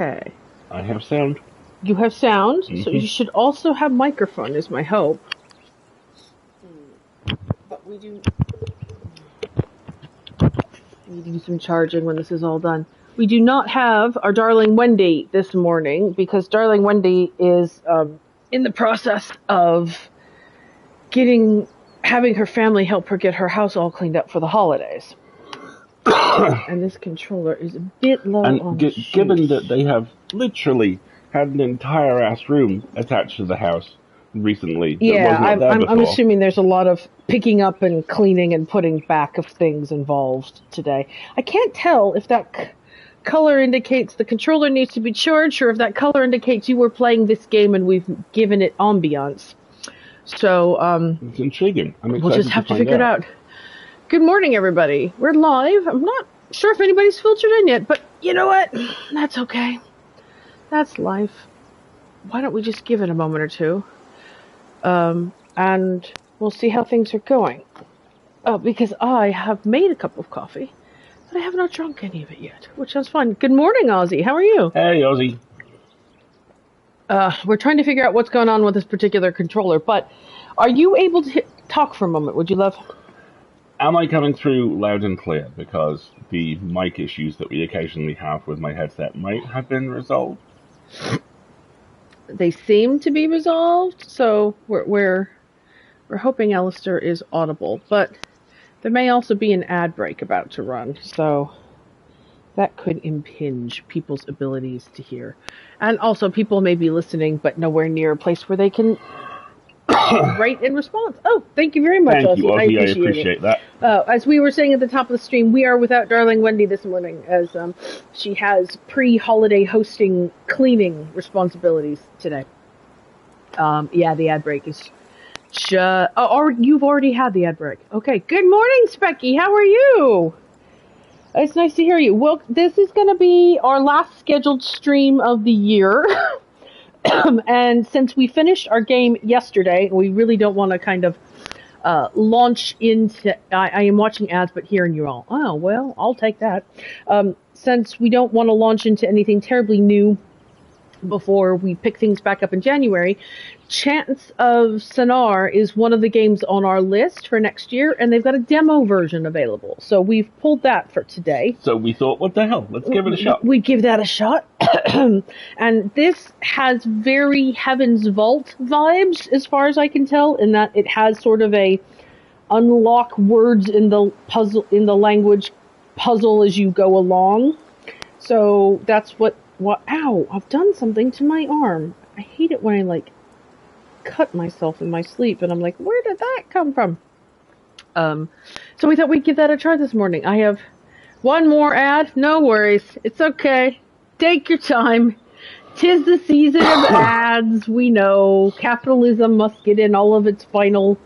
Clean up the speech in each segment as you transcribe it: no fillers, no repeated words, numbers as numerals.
Okay. I have sound. You have sound, Mm-hmm. so you should also have microphone, is my hope. But we do need to do some charging when this is all done. We do not have our darling Wendy this morning because darling Wendy is in the process of having her family help her get her house all cleaned up for the holidays. And this controller is a bit low on juice. Given that they have literally had an entire ass room attached to the house recently. Yeah, I'm assuming there's a lot of picking up and cleaning and putting back of things involved today. I can't tell if that color indicates the controller needs to be charged or if that color indicates you were playing this game and we've given it ambiance. So, it's intriguing. I'm excited we'll just have to figure it out. Good morning, everybody. We're live. I'm not sure if anybody's filtered in yet, but you know what? That's okay. That's life. Why don't we just give it a moment or two? And we'll see how things are going. Because I have made a cup of coffee, but I have not drunk any of it yet, which sounds fun. Good morning, Ozzy. How are you? Hey, Ozzy. We're trying to figure out what's going on with this particular controller, but are you able to talk for a moment, would you love? Am I coming through loud and clear? Because the mic issues that we occasionally have with my headset might have been resolved. They seem to be resolved, so we're hoping Alistair is audible, but there may also be an ad break about to run, so that could impinge people's abilities to hear. And also, people may be listening, but nowhere near a place where they can write in response. Oh, thank you very much, Thank you, Ozzy. I appreciate that. As we were saying at the top of the stream, we are without darling Wendy this morning, as she has pre-holiday hosting cleaning responsibilities today. Yeah, the ad break is or you've already had the ad break. Okay, good morning, Specky. How are you? It's nice to hear you. Well, this is going to be our last scheduled stream of the year. And since we finished our game yesterday, we really don't want to kind of launch into... I am watching ads, but hearing you all. Oh, well, I'll take that. Since we don't want to launch into anything terribly new before we pick things back up in January, Chants of Sennaar is one of the games on our list for next year, and they've got a demo version available. So we've pulled that for today. So we thought, what the hell? Let's give it a shot. We give that a shot. And this has very Heaven's Vault vibes, as far as I can tell, in that it has sort of a unlock words in the puzzle, in the language puzzle as you go along. So that's what, ow, I've done something to my arm. I hate it when I, cut myself in my sleep, and I'm like, where did that come from? So we thought we'd give that a try this morning. I have one more ad. No worries. It's okay. Take your time. 'Tis the season of ads. We know capitalism must get in all of its final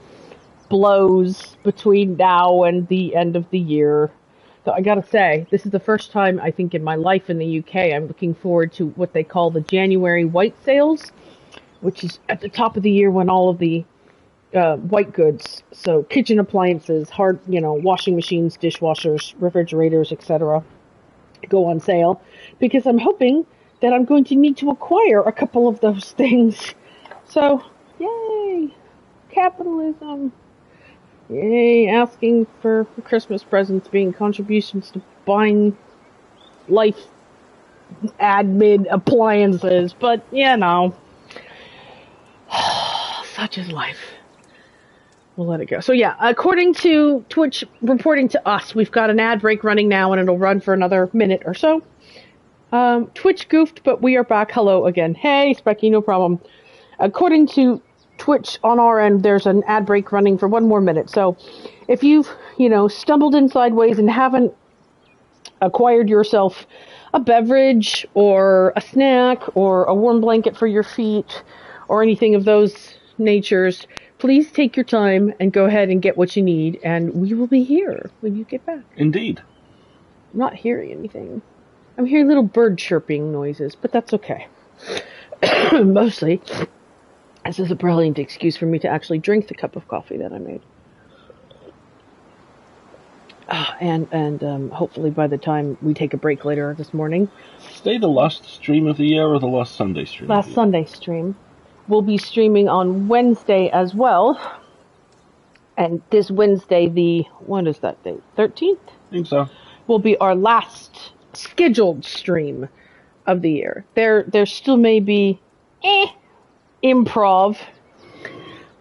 blows between now and the end of the year. So I gotta say, this is the first time, I think, in my life in the UK, I'm looking forward to what they call the January white sales, which is at the top of the year when all of the white goods, so kitchen appliances, washing machines, dishwashers, refrigerators, etc., go on sale, because I'm hoping that I'm going to need to acquire a couple of those things. So, yay! Capitalism! Yay, asking for Christmas presents being contributions to buying life admin appliances, but, such is life. We'll let it go. So yeah, according to Twitch reporting to us, we've got an ad break running now, and it'll run for another minute or so. Twitch goofed, but we are back. Hello again. Hey, Specky, no problem. According to Twitch on our end, there's an ad break running for one more minute. So if you've, stumbled in sideways and haven't acquired yourself a beverage or a snack or a warm blanket for your feet or anything of those natures, please take your time and go ahead and get what you need, and we will be here when you get back. Indeed. I'm not hearing anything. I'm hearing little bird chirping noises, but that's okay. Mostly, this is a brilliant excuse for me to actually drink the cup of coffee that I made. and hopefully by the time we take a break later this morning. Stay the last stream of the year or the last Sunday stream? Last Sunday stream. We'll be streaming on Wednesday as well. And this Wednesday, what is that date? 13th? I think so. Will be our last scheduled stream of the year. There still may be improv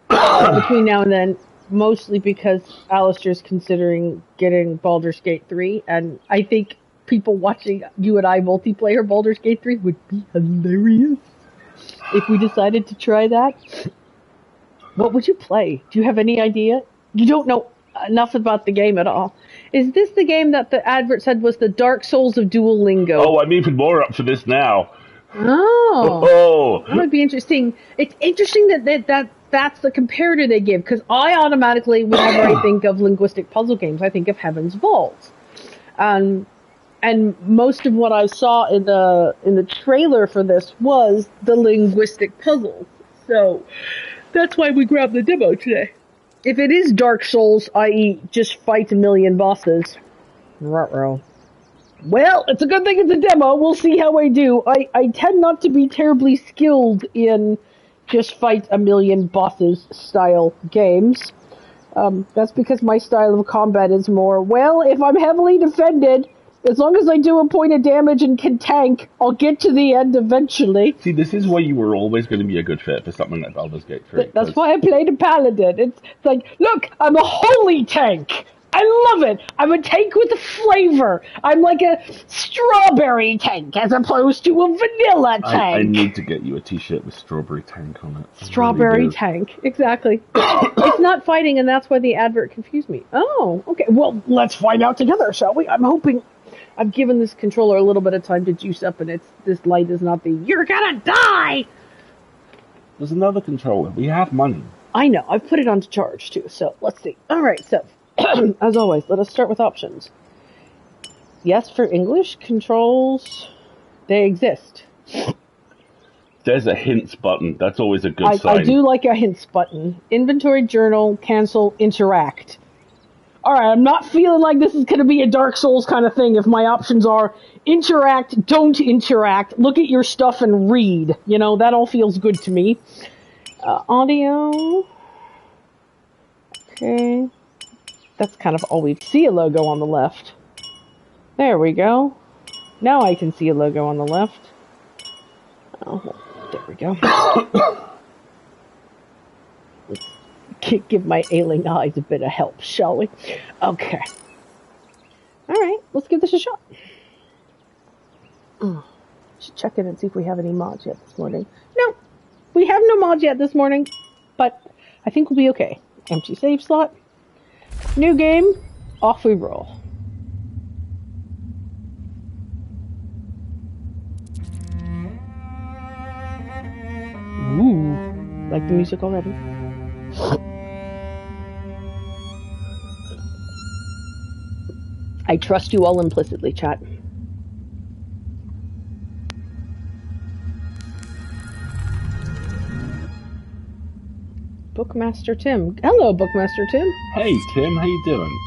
between now and then, mostly because Alistair's considering getting Baldur's Gate 3, and I think people watching you and I multiplayer Baldur's Gate 3 would be hilarious if we decided to try that. What would you play? Do you have any idea? You don't know enough about the game at all. Is this the game that the advert said was the Dark Souls of Duolingo? Oh, I'm even more up for this now. Oh. That would be interesting. It's interesting that's the comparator they give, because I automatically, whenever I think of linguistic puzzle games, I think of Heaven's Vault. And most of what I saw in the trailer for this was the linguistic puzzle. So that's why we grabbed the demo today. If it is Dark Souls, i.e. just fight a million bosses, ruh-roh. Well, it's a good thing it's a demo. We'll see how I do. I tend not to be terribly skilled in just fight a million bosses style games. That's because my style of combat is more, well, if I'm heavily defended, as long as I do a point of damage and can tank, I'll get to the end eventually. See, this is why you were always going to be a good fit for something like Baldur's Gate 3. That's why I played a paladin. It's like, look, I'm a holy tank. I love it. I'm a tank with a flavor. I'm like a strawberry tank as opposed to a vanilla tank. I need to get you a t-shirt with strawberry tank on it. Strawberry really tank. Exactly. It's not fighting, and that's why the advert confused me. Oh, okay. Well, let's find out together, shall we? I'm hoping I've given this controller a little bit of time to juice up, and this light is not the, you're gonna die! There's another controller. We have money. I know. I've put it on to charge, too, so let's see. Alright, so as always, let us start with options. Yes, for English, controls, they exist. There's a hints button. That's always a good sign. I do like a hints button. Inventory, journal, cancel, interact. Alright, I'm not feeling like this is going to be a Dark Souls kind of thing if my options are interact, don't interact, look at your stuff and read. You know, that all feels good to me. Audio. Okay. That's kind of all we see, a logo on the left. There we go. Now I can see a logo on the left. Oh, there we go. Let's give my ailing eyes a bit of help, shall we? Okay. Alright, let's give this a shot. Should check in and see if we have any mods yet this morning. No, we have no mods yet this morning, but I think we'll be okay. Empty save slot. New game, off we roll. Ooh, like the music already. I trust you all implicitly, chat. Bookmaster Tim. Hello, Bookmaster Tim. Hey, Tim. How you doing?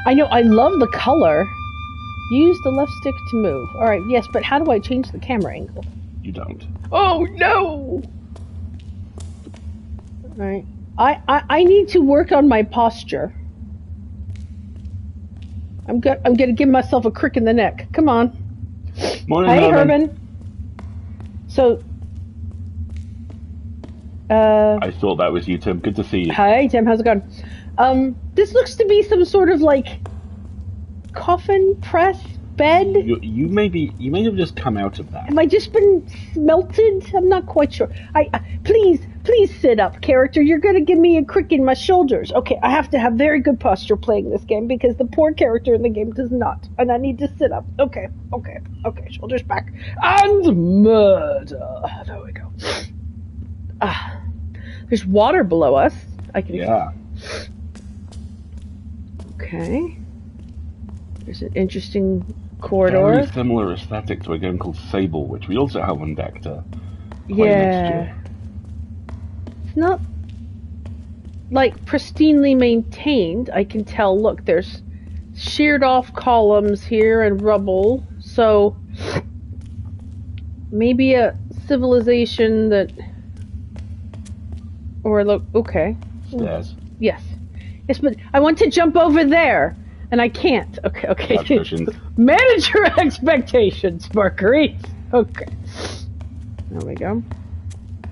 I know. I love the color. Use the left stick to move. All right. Yes, but how do I change the camera angle? You don't. Oh no! All right. I need to work on my posture. I'm gonna give myself a crick in the neck. Come on. Morning, hey, Herman. So. I thought that was you, Tim. Good to see you. Hi, Tim. How's it going? This looks to be some sort of like coffin press bed. You may have just come out of that. Have I just been smelted? I'm not quite sure. Please sit up, character. You're gonna give me a crick in my shoulders. Okay, I have to have very good posture playing this game because the poor character in the game does not, and I need to sit up. Okay. Shoulders back and murder. There we go. There's water below us. Yeah. Okay. There's an interesting corridor. Very similar aesthetic to a game called Sable, which we also have on deck to play next year. It's not like pristinely maintained. I can tell. Look, there's sheared off columns here and rubble. So maybe a civilization that, or look, okay. Stairs. Yes. Yes, but I want to jump over there, and I can't. Okay. Manage your expectations, Marguerite. Okay. There we go.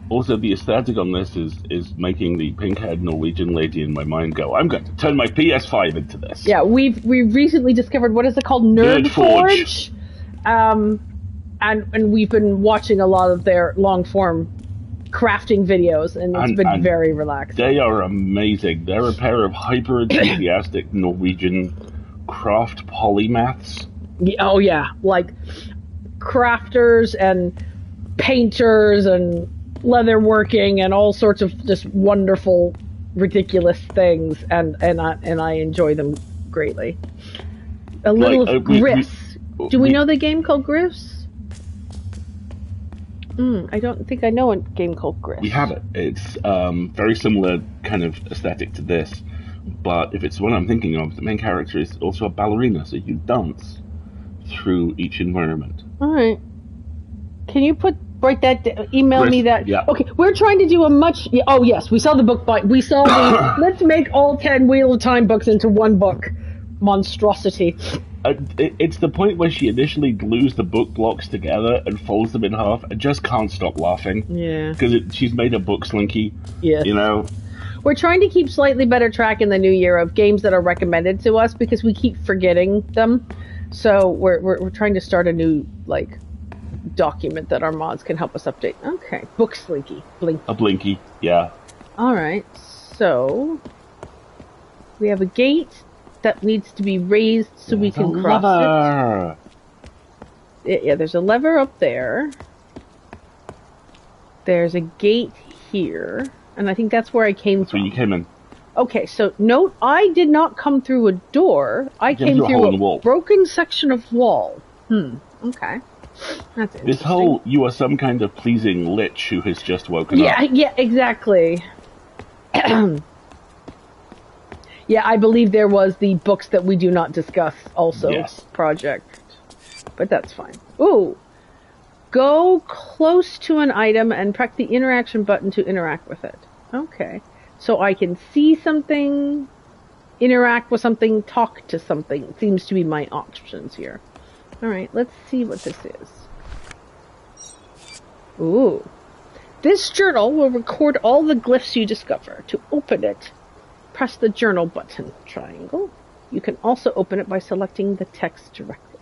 Also, the aesthetic on this is making the pink-haired Norwegian lady in my mind go, I'm going to turn my PS5 into this. Yeah, we've recently discovered, what is it called? Nerd Forge. And we've been watching a lot of their long-form crafting videos, and it's been very relaxing. They are amazing. They're a pair of hyper-enthusiastic Norwegian craft polymaths. Oh, yeah. Like, crafters and painters and leatherworking and all sorts of just wonderful, ridiculous things, and I enjoy them greatly. A little of Griffs. Do we know the game called Griffs? I don't think I know a game called Griffs. We have it. It's very similar kind of aesthetic to this, but if it's the one I'm thinking of, the main character is also a ballerina, so you dance through each environment. All right. Can you write that, email me that? Yeah. Okay, we're trying to do a much, oh yes, we saw the book, we saw the, let's make all 10 Wheel of Time books into one book monstrosity. It's the point where she initially glues the book blocks together and folds them in half and just can't stop laughing. Yeah. Because she's made a book slinky. Yeah. You know? We're trying to keep slightly better track in the new year of games that are recommended to us because we keep forgetting them. So we're trying to start a new, like, document that our mods can help us update. Okay. Book slinky. Blink. A blinky, yeah. Alright. So we have a gate that needs to be raised so we can cross it. Yeah, there's a lever up there. There's a gate here. And I think that's where I came from. So you came in. Okay, so note, I did not come through a door. I came through a broken section of wall. Okay. That's interesting. This whole, you are some kind of pleasing lich who has just woken up. Yeah, exactly. Yeah, I believe there was the books that we do not discuss also project. But that's fine. Ooh. Go close to an item and press the interaction button to interact with it. Okay. So I can see something, interact with something, talk to something. Seems to be my options here. Alright, let's see what this is. Ooh. This journal will record all the glyphs you discover. To open it, press the journal button, triangle. You can also open it by selecting the text directly.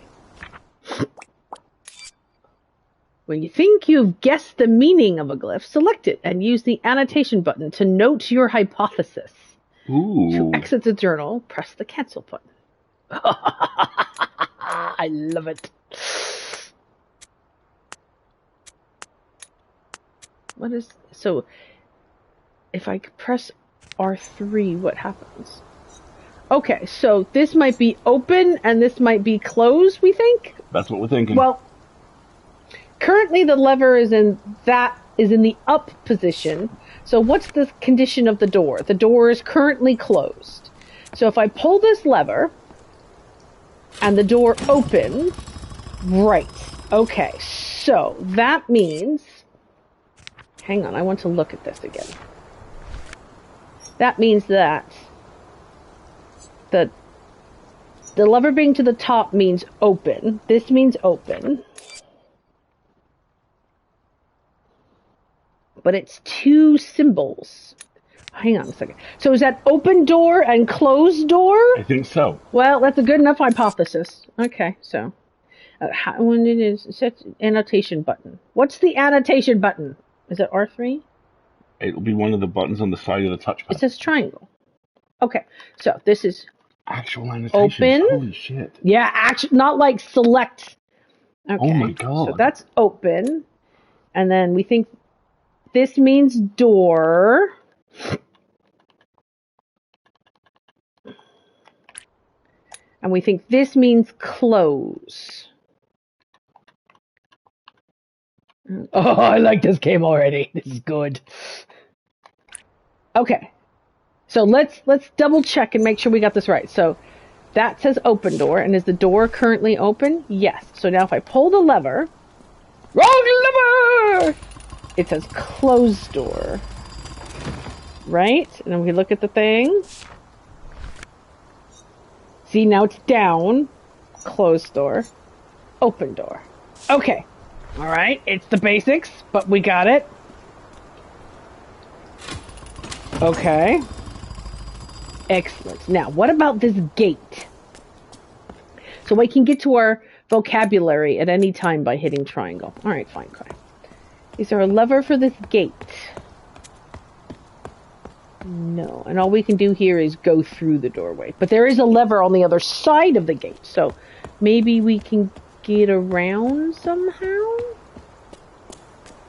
When you think you've guessed the meaning of a glyph, select it and use the annotation button to note your hypothesis. Ooh. To exit the journal, press the cancel button. I love it. What is... So, if I press R3, what happens? Okay, so this might be open and this might be closed, we think? That's what we're thinking. Well, currently the lever is in the up position. So what's the condition of the door? The door is currently closed. So if I pull this lever and the door opens, right. Okay, so that means, hang on, I want to look at this again. That means that the lever being to the top means open. This means open. But it's two symbols. Hang on a second. So is that open door and closed door? I think so. Well, that's a good enough hypothesis. Okay, so when it is set annotation button. What's the annotation button? Is it R3? It'll be one of the buttons on the side of the touchpad. It says triangle. Okay, so this is actual annotation. Open. Holy shit. Yeah, not like select. Okay. Oh my god. So that's open. And then we think this means door. And we think this means close. Oh, I like this game already. This is good. Okay. So let's double check and make sure we got this right. So That says open door, and is the door currently open? Yes. So now if I pull the lever, wrong lever! It says closed door. Right? And then we look at the thing. See, now it's down. Closed door. Open door. Okay. Alright, it's the basics, but we got it. Okay. Excellent. Now, what about this gate? So I can get to our vocabulary at any time by hitting triangle. Alright, fine. Is there a lever for this gate? No. And all we can do here is go through the doorway. But there is a lever on the other side of the gate. So maybe we can get around somehow?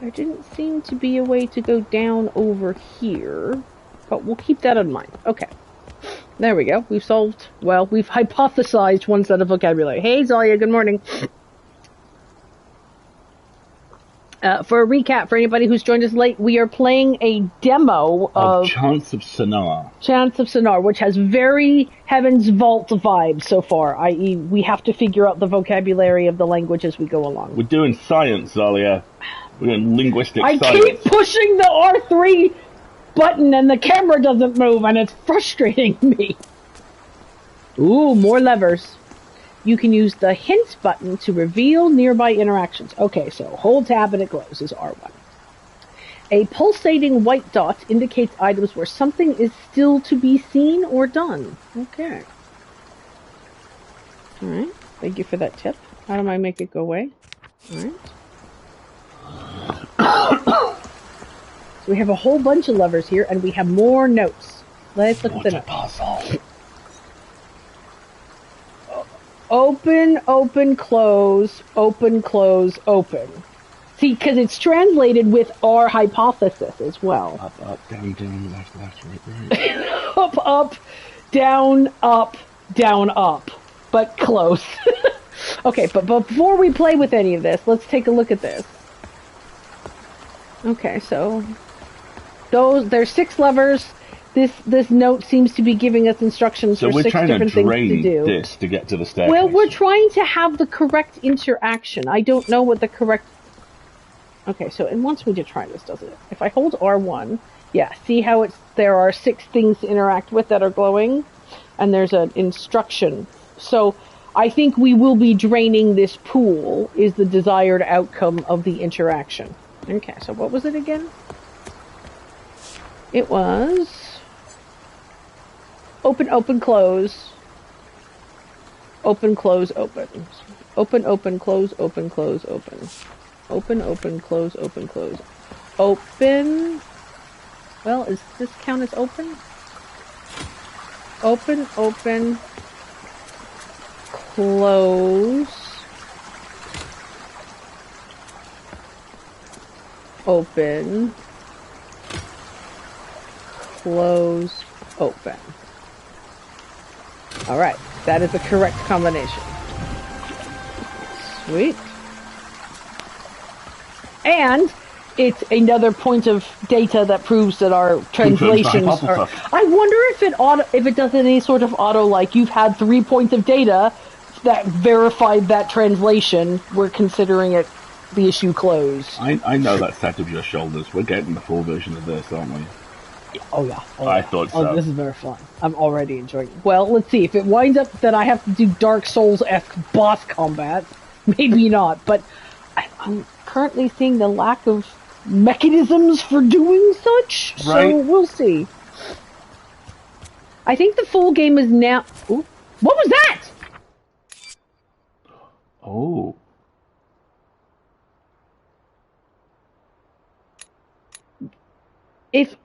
There didn't seem to be a way to go down over here. But we'll keep that in mind. Okay. There we go. We've solved, well, we've hypothesized one set of vocabulary. Hey, Zalia, good morning. For a recap, for anybody who's joined us late, we are playing a demo of Chants of Sennaar. Chants of Sennaar, which has very Heaven's Vault vibes so far, i.e. we have to figure out the vocabulary of the language as we go along. We're doing science, Zalia. We're doing linguistic science. I keep pushing the R3 button and the camera doesn't move, and it's frustrating me. Ooh, more levers. You can use the hints button to reveal nearby interactions. Okay, so hold tab and it glows is R1. A pulsating white dot indicates items where something is still to be seen or done. Okay. Alright, thank you for that tip. How do I make it go away? Alright. So we have a whole bunch of levers here, and we have more notes. Let's look at the notes. Puzzle. Open, open, close, open, close, open. See, because it's translated with our hypothesis as well. Up, down, left, right. Up, down, up. But close. Okay, but before we play with any of this, let's take a look at this. Okay, so there's 6 levers. This note seems to be giving us instructions for 6 different things to do. So we're trying to drain this to get to the staircase. Well, we're trying to have the correct interaction. I don't know what the correct... Okay, so it wants me to try this, doesn't it? If I hold R1, yeah, see how there are 6 things to interact with that are glowing? And there's an instruction. So I think we will be draining this pool is the desired outcome of the interaction. Okay, so what was it again? It was... Open, open, close. Open, close, open. Open, open, close, open, close, open. Open, open, close, open, close. Open. Well, does this count as open? Open, open, close. Open. Close, open. Alright, that is the correct combination. Sweet. And it's another point of data that proves that our translations are... I wonder if it does any sort of auto, like, you've had 3 points of data that verified that translation. We're considering it the issue closed. I know that's out of your shoulders. We're getting the full version of this, aren't we? Oh yeah. I thought so. Oh, this is very fun. I'm already enjoying it. Well, let's see. If it winds up that I have to do Dark Souls-esque boss combat, maybe not. But I'm currently seeing the lack of mechanisms for doing such. Right. So we'll see. I think the full game is now... Ooh, what was that? Oh. If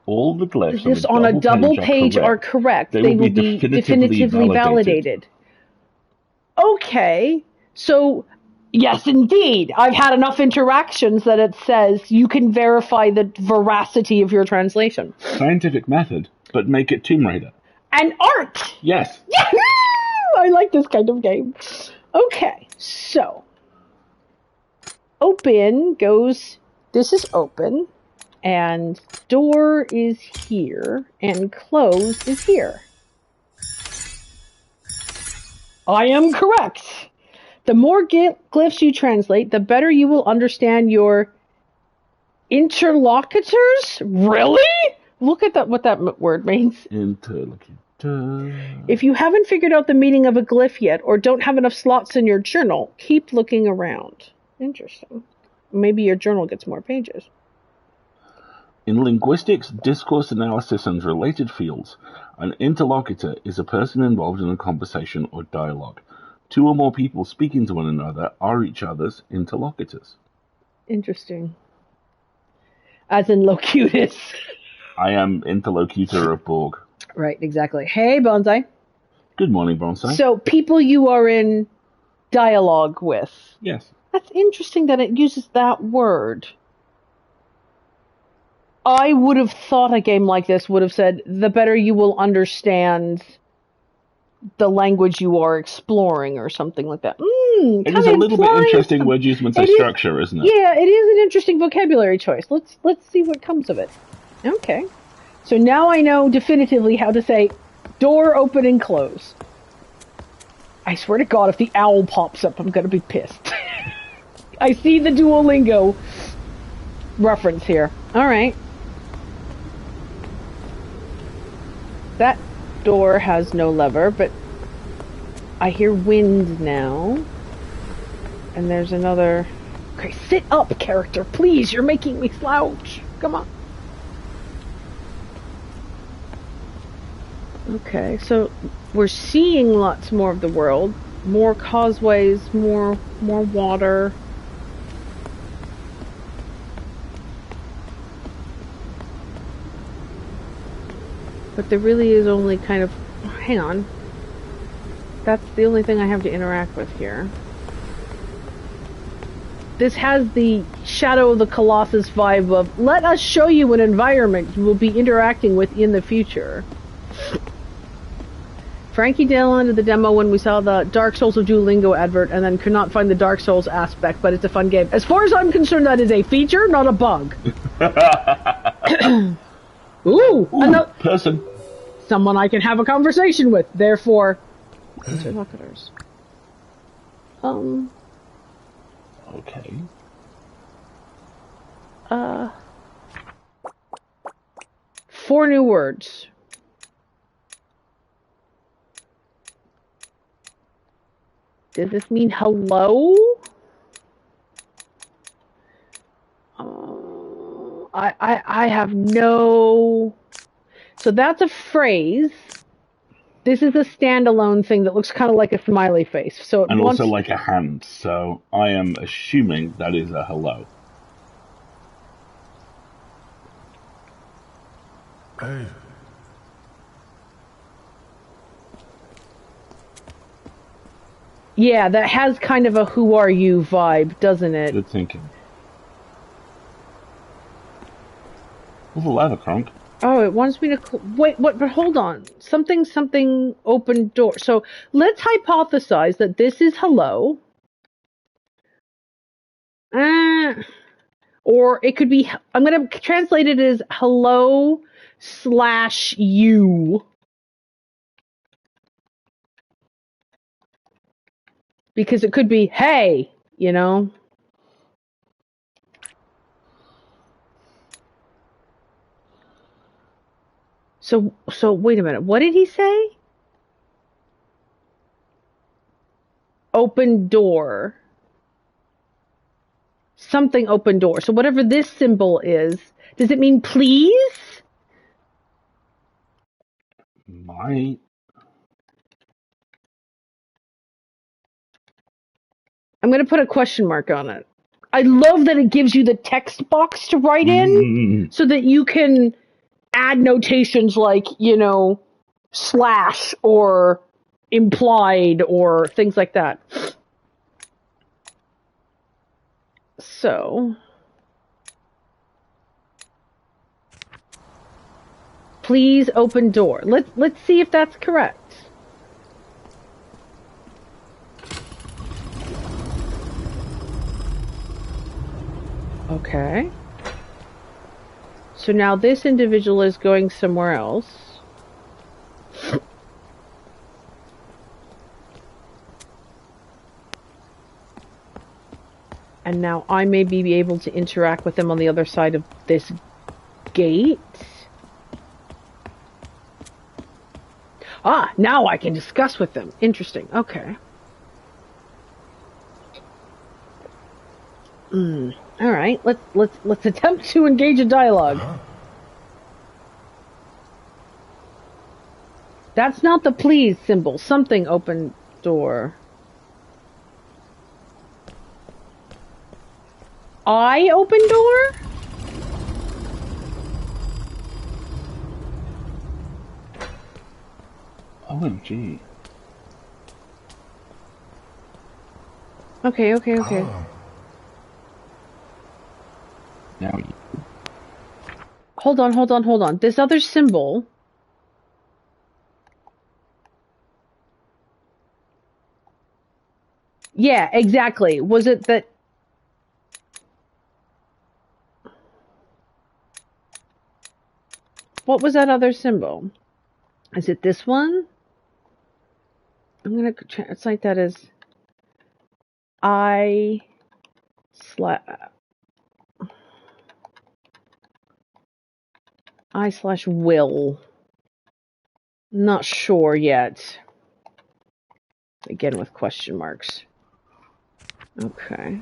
all the glyphs on a double page are correct, they will be definitively validated. Okay, so yes, indeed. I've had enough interactions that it says you can verify the veracity of your translation. Scientific method, but make it Tomb Raider. And art! Yes. Yahoo! I like this kind of game. Okay, so open goes... This is open. And door is here, and close is here. I am correct. The more glyphs you translate, the better you will understand your interlocutors? Really? Look at that. What that word means. Interlocutor. If you haven't figured out the meaning of a glyph yet, or don't have enough slots in your journal, keep looking around. Interesting. Maybe your journal gets more pages. In linguistics, discourse analysis, and related fields, an interlocutor is a person involved in a conversation or dialogue. Two or more people speaking to one another are each other's interlocutors. Interesting. As in locutus. I am interlocutor of Borg. Right, exactly. Hey, Bonsai. Good morning, Bonsai. So, people you are in dialogue with. Yes. That's interesting that it uses that word. I would have thought a game like this would have said, the better you will understand the language you are exploring, or something like that. It is a little bit interesting word usement of structure, isn't it? Yeah, it is an interesting vocabulary choice. Let's see what comes of it. Okay. So now I know definitively how to say door open and close. I swear to God, if the owl pops up, I'm gonna be pissed. I see the Duolingo reference here. Alright. That door has no lever, but I hear wind now. And there's another... Okay, sit up, character, please! You're making me slouch! Come on. Okay, so we're seeing lots more of the world. More causeways, more water. But there really is only kind of... Hang on. That's the only thing I have to interact with here. This has the Shadow of the Colossus vibe of, let us show you an environment you will be interacting with in the future. Frankie downloaded the demo when we saw the Dark Souls of Duolingo advert and then could not find the Dark Souls aspect, but it's a fun game. As far as I'm concerned, that is a feature, not a bug. Ooh, another person. Someone I can have a conversation with. Therefore, interlocutors. Okay. 4 new words. Does this mean hello? I have no... So that's a phrase. This is a standalone thing that looks kind of like a smiley face. So and also like a hand. So I am assuming that is a hello. Hey. Yeah, that has kind of a who are you vibe, doesn't it? Good thinking. What's a ladder, Kronk? Oh, it wants me to... Wait, what? But hold on. Something open door. So let's hypothesize that this is hello. Or it could be... I'm going to translate it as hello / you. Because it could be, hey, you know? So wait a minute. What did he say? Open door. Something open door. So whatever this symbol is, does it mean please? Might. I'm going to put a question mark on it. I love that it gives you the text box to write in so that you can add notations like, you know, / or implied or things like that. So, please open door. Let's see if that's correct. Okay. So now this individual is going somewhere else. And now I may be able to interact with them on the other side of this gate. Ah, now I can discuss with them. Interesting. Okay. All right. Let's attempt to engage a dialogue. That's not the please symbol. Something open door. I open door? OMG. Okay. Now Hold on. This other symbol. Yeah, exactly. Was it that... What was that other symbol? Is it this one? I'm going to translate that as I slash will. Not sure yet. Again with question marks. Okay.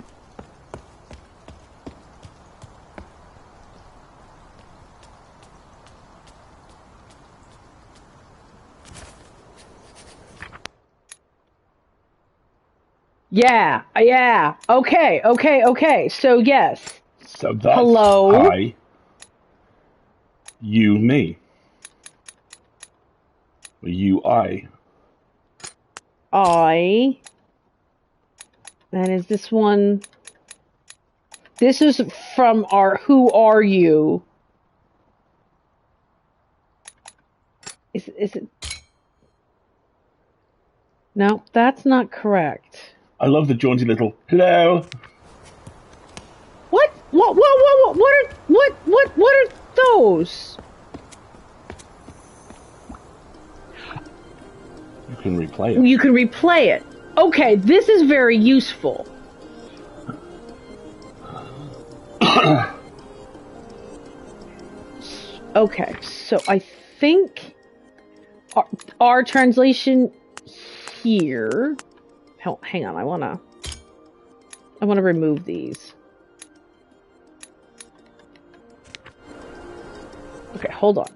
Yeah. Okay. So yes. So that's hello. I, you, me. You, I. And is this one... This is from our Who Are You? Is it... No, that's not correct. I love the jaunty little hello. What are those? You can replay it. You can replay it. Okay, this is very useful. Okay, so I think our translation here... Hang on, I wanna remove these. Okay, hold on.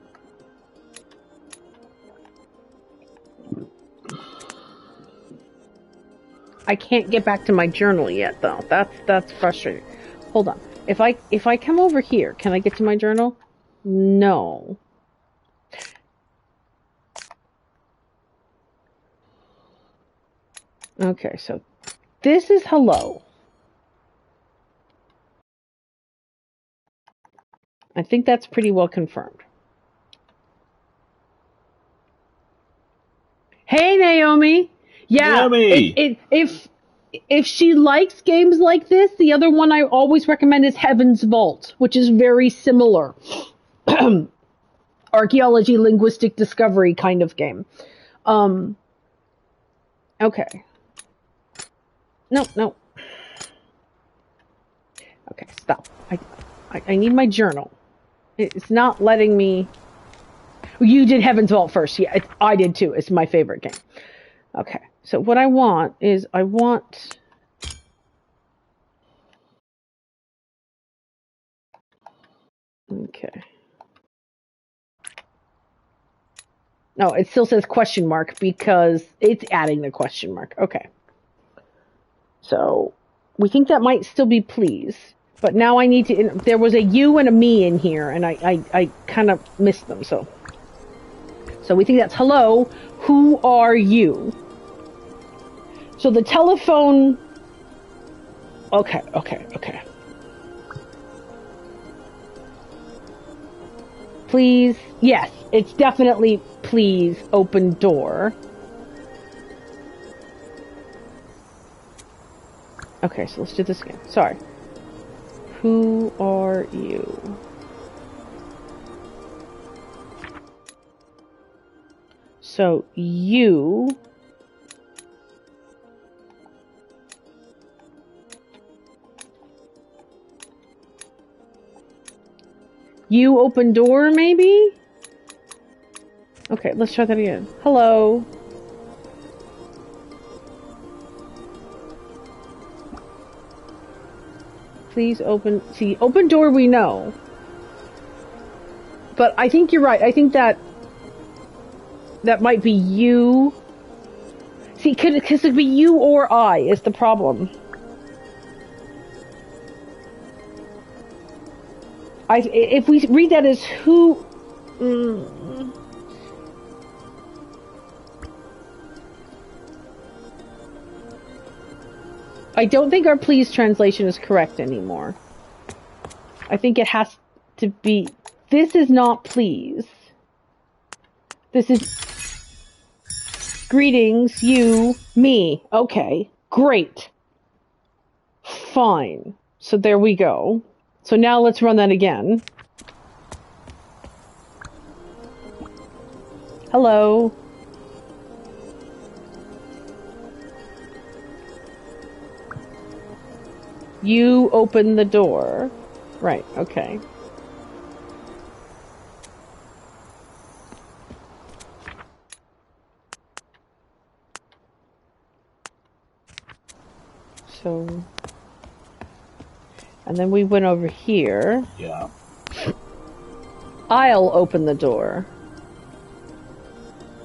I can't get back to my journal yet, though. That's frustrating. Hold on. If I come over here, can I get to my journal? No. Okay, so this is hello. I think that's pretty well confirmed. Hey, Naomi. Yeah, Naomi! If she likes games like this, the other one I always recommend is Heaven's Vault, which is very similar. Archaeology, linguistic discovery kind of game. Okay. No. Okay, stop. I need my journal. It's not letting me... You did Heaven's Vault first. Yeah, I did too. It's my favorite game. Okay, so what I want is Okay. No, it still says question mark because it's adding the question mark. Okay. So we think that might still be please. But now I need to... There was a you and a me in here, and I kind of missed them, so we think that's hello, who are you? So the telephone... Okay. Please... Yes, it's definitely please open door. Okay, so let's do this again. Sorry. Who are you? So, you... You open door, maybe? Okay, let's try that again. Hello. Please open... See, open door we know. But I think you're right. I think that might be you. See, because it could be you or I is the problem. If we read that as who... I don't think our please translation is correct anymore. I think it has to be... This is not please. This is... Greetings, you, me. Okay, great. Fine. So there we go. So now let's run that again. Hello. You open the door. Right, okay. So... And then we went over here. Yeah. I'll open the door.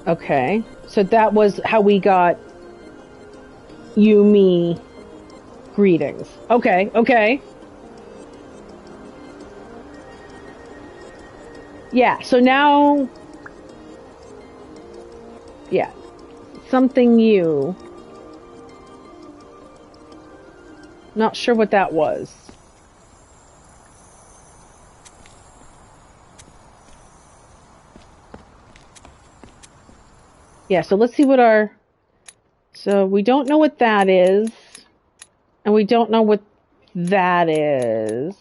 Okay. So that was how we got you, me, greetings. Okay, okay. Yeah, so now... Yeah. Something you. Not sure what that was. Yeah, so let's see what our... So we don't know what that is. And we don't know what that is.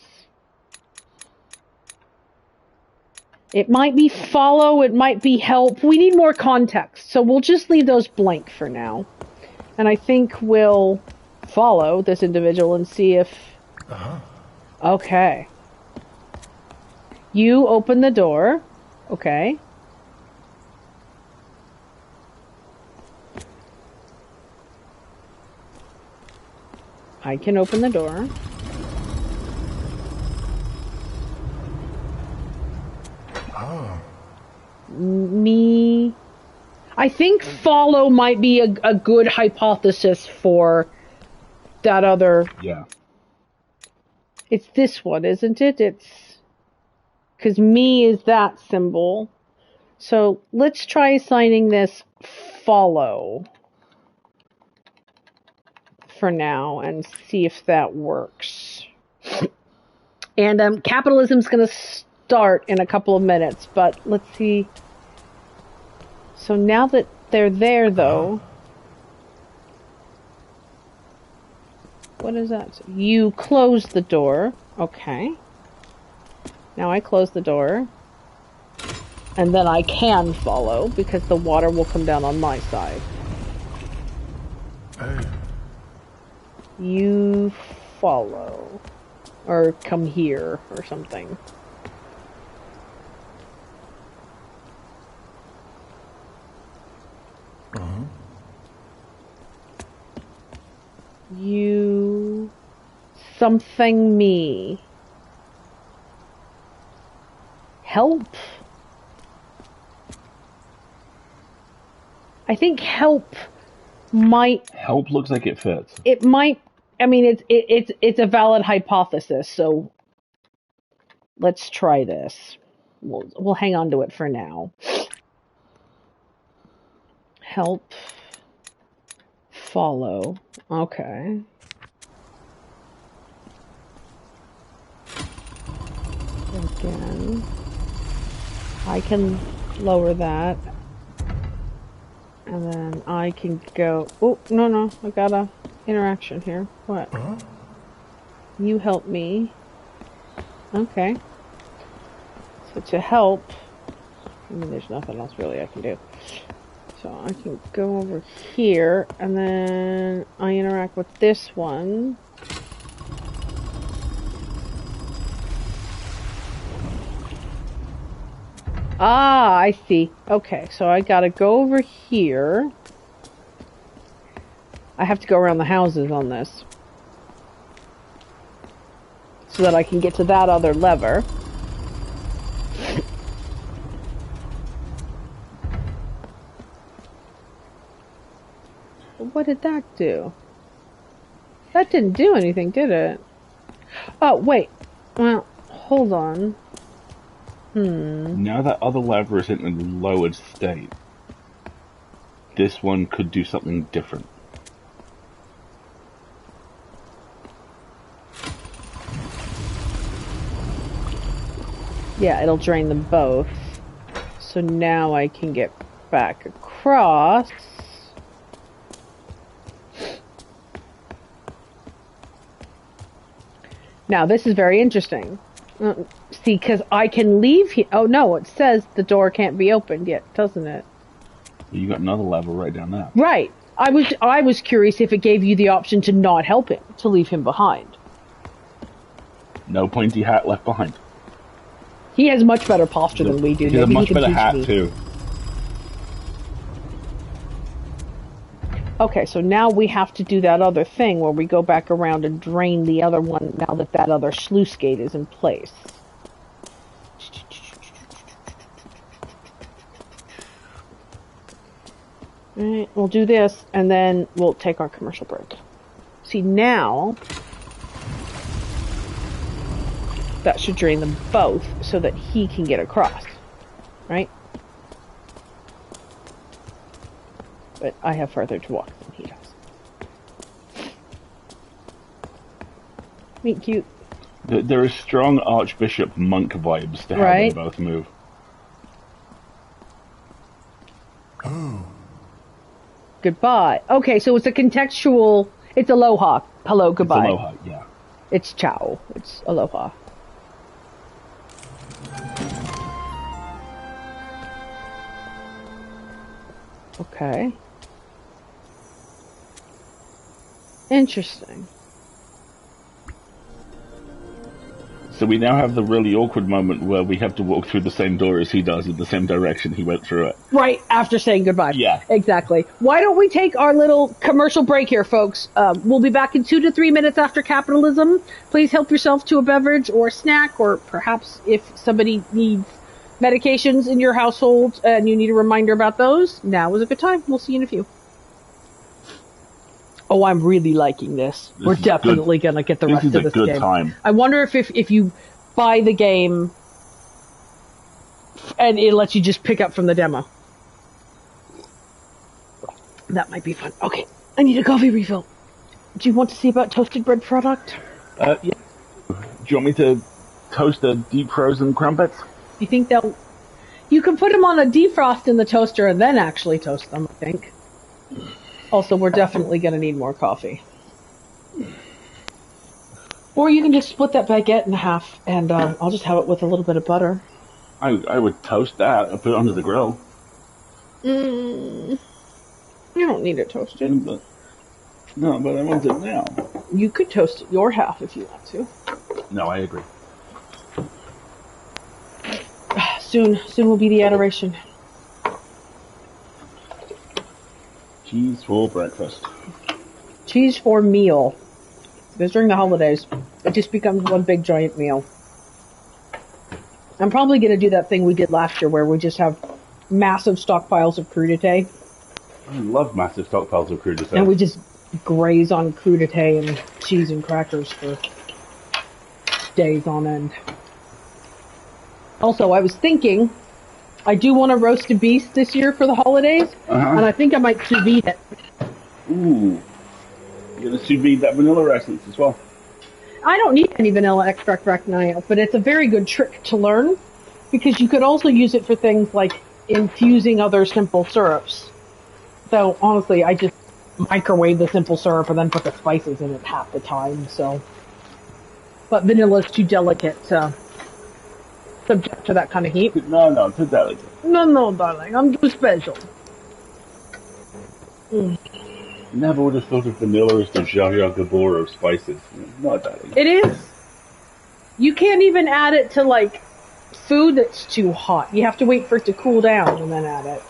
It might be follow, it might be help. We need more context. So we'll just leave those blank for now. And I think we'll follow this individual and see if... Okay. You open the door. Okay. I can open the door. Me... I think follow might be a good hypothesis for that other... Yeah. It's this one, isn't it? It's... Because me is that symbol. So let's try assigning this follow for now and see if that works. And capitalism's going to start in a couple of minutes, but let's see. So now that they're there, though... What is that? You close the door. Okay. Now I close the door. And then I can follow, because the water will come down on my side. You follow. Or come here, or something. You... Something me. Help? I think help might... Help looks like it fits. It might... I mean, it's a valid hypothesis, so... Let's try this. We'll hang on to it for now. Help. Follow. Okay. Again. I can lower that. And then I can go... Oh, no. I got a interaction here. What? You help me. Okay. So to help... I mean, there's nothing else really I can do. So I can go over here, and then I interact with this one. Ah, I see. Okay, so I gotta go over here. I have to go around the houses on this. So that I can get to that other lever. What did that do? That didn't do anything, did it? Oh, wait. Well, hold on. Now that other lever is in a lowered state, this one could do something different. Yeah, it'll drain them both. So now I can get back across. Now, this is very interesting. See, because I can leave here. Oh, no, it says the door can't be opened yet, doesn't it? You got another lever right down there. Right. I was curious if it gave you the option to not help him, to leave him behind. No pointy hat left behind. He has much better posture than we do. He has a much better hat, too. Okay, so now we have to do that other thing where we go back around and drain the other one now that that other sluice gate is in place. Alright, we'll do this, and then we'll take our commercial break. See, now that should drain them both so that he can get across. Right? But I have further to walk than he does. Meet cute. There is strong Archbishop monk vibes to how they both move. Oh. Goodbye. Okay, so it's a contextual... It's aloha. Hello, goodbye. It's aloha, yeah. It's ciao. It's aloha. Okay. Interesting. So we now have the really awkward moment where we have to walk through the same door as he does in the same direction he went through it. Right, after saying goodbye. Yeah. Exactly. Why don't we take our little commercial break here, folks? We'll be back in 2 to 3 minutes after capitalism. Please help yourself to a beverage or a snack, or perhaps if somebody needs medications in your household and you need a reminder about those, now is a good time. We'll see you in a few. Oh, I'm really liking this. We're definitely going to get the rest of this game. This is a good time. I wonder if you buy the game and it lets you just pick up from the demo. That might be fun. Okay, I need a coffee refill. Do you want to see about toasted bread product? Yeah. Do you want me to toast the deep frozen crumpets? You think they'll... You can put them on a defrost in the toaster and then actually toast them, I think. Also, we're definitely going to need more coffee. Or you can just split that baguette in half, and I'll just have it with a little bit of butter. I would toast that and put it under the grill. You don't need it toasted. No, but I want it now. You could toast your half if you want to. No, I agree. Soon will be the adoration. Cheese for breakfast. Cheese for meal. Because during the holidays, it just becomes one big giant meal. I'm probably going to do that thing we did last year where we just have massive stockpiles of crudité. I love massive stockpiles of crudité. And we just graze on crudité and cheese and crackers for days on end. Also, I was thinking, I do want to roast a beast this year for the holidays, and I think I might sous vide it. Ooh. You're going to sous vide that vanilla essence as well. I don't need any vanilla extract right now, but it's a very good trick to learn, because you could also use it for things like infusing other simple syrups. So, honestly, I just microwave the simple syrup and then put the spices in it half the time, so... But vanilla's too delicate to subject to that kind of heat. No, too delicate. No, darling, I'm too special. Never would have thought of vanilla as the Jar Jar Gabor of spices. Not darling. It is. You can't even add it to, like, food that's too hot. You have to wait for it to cool down and then add it.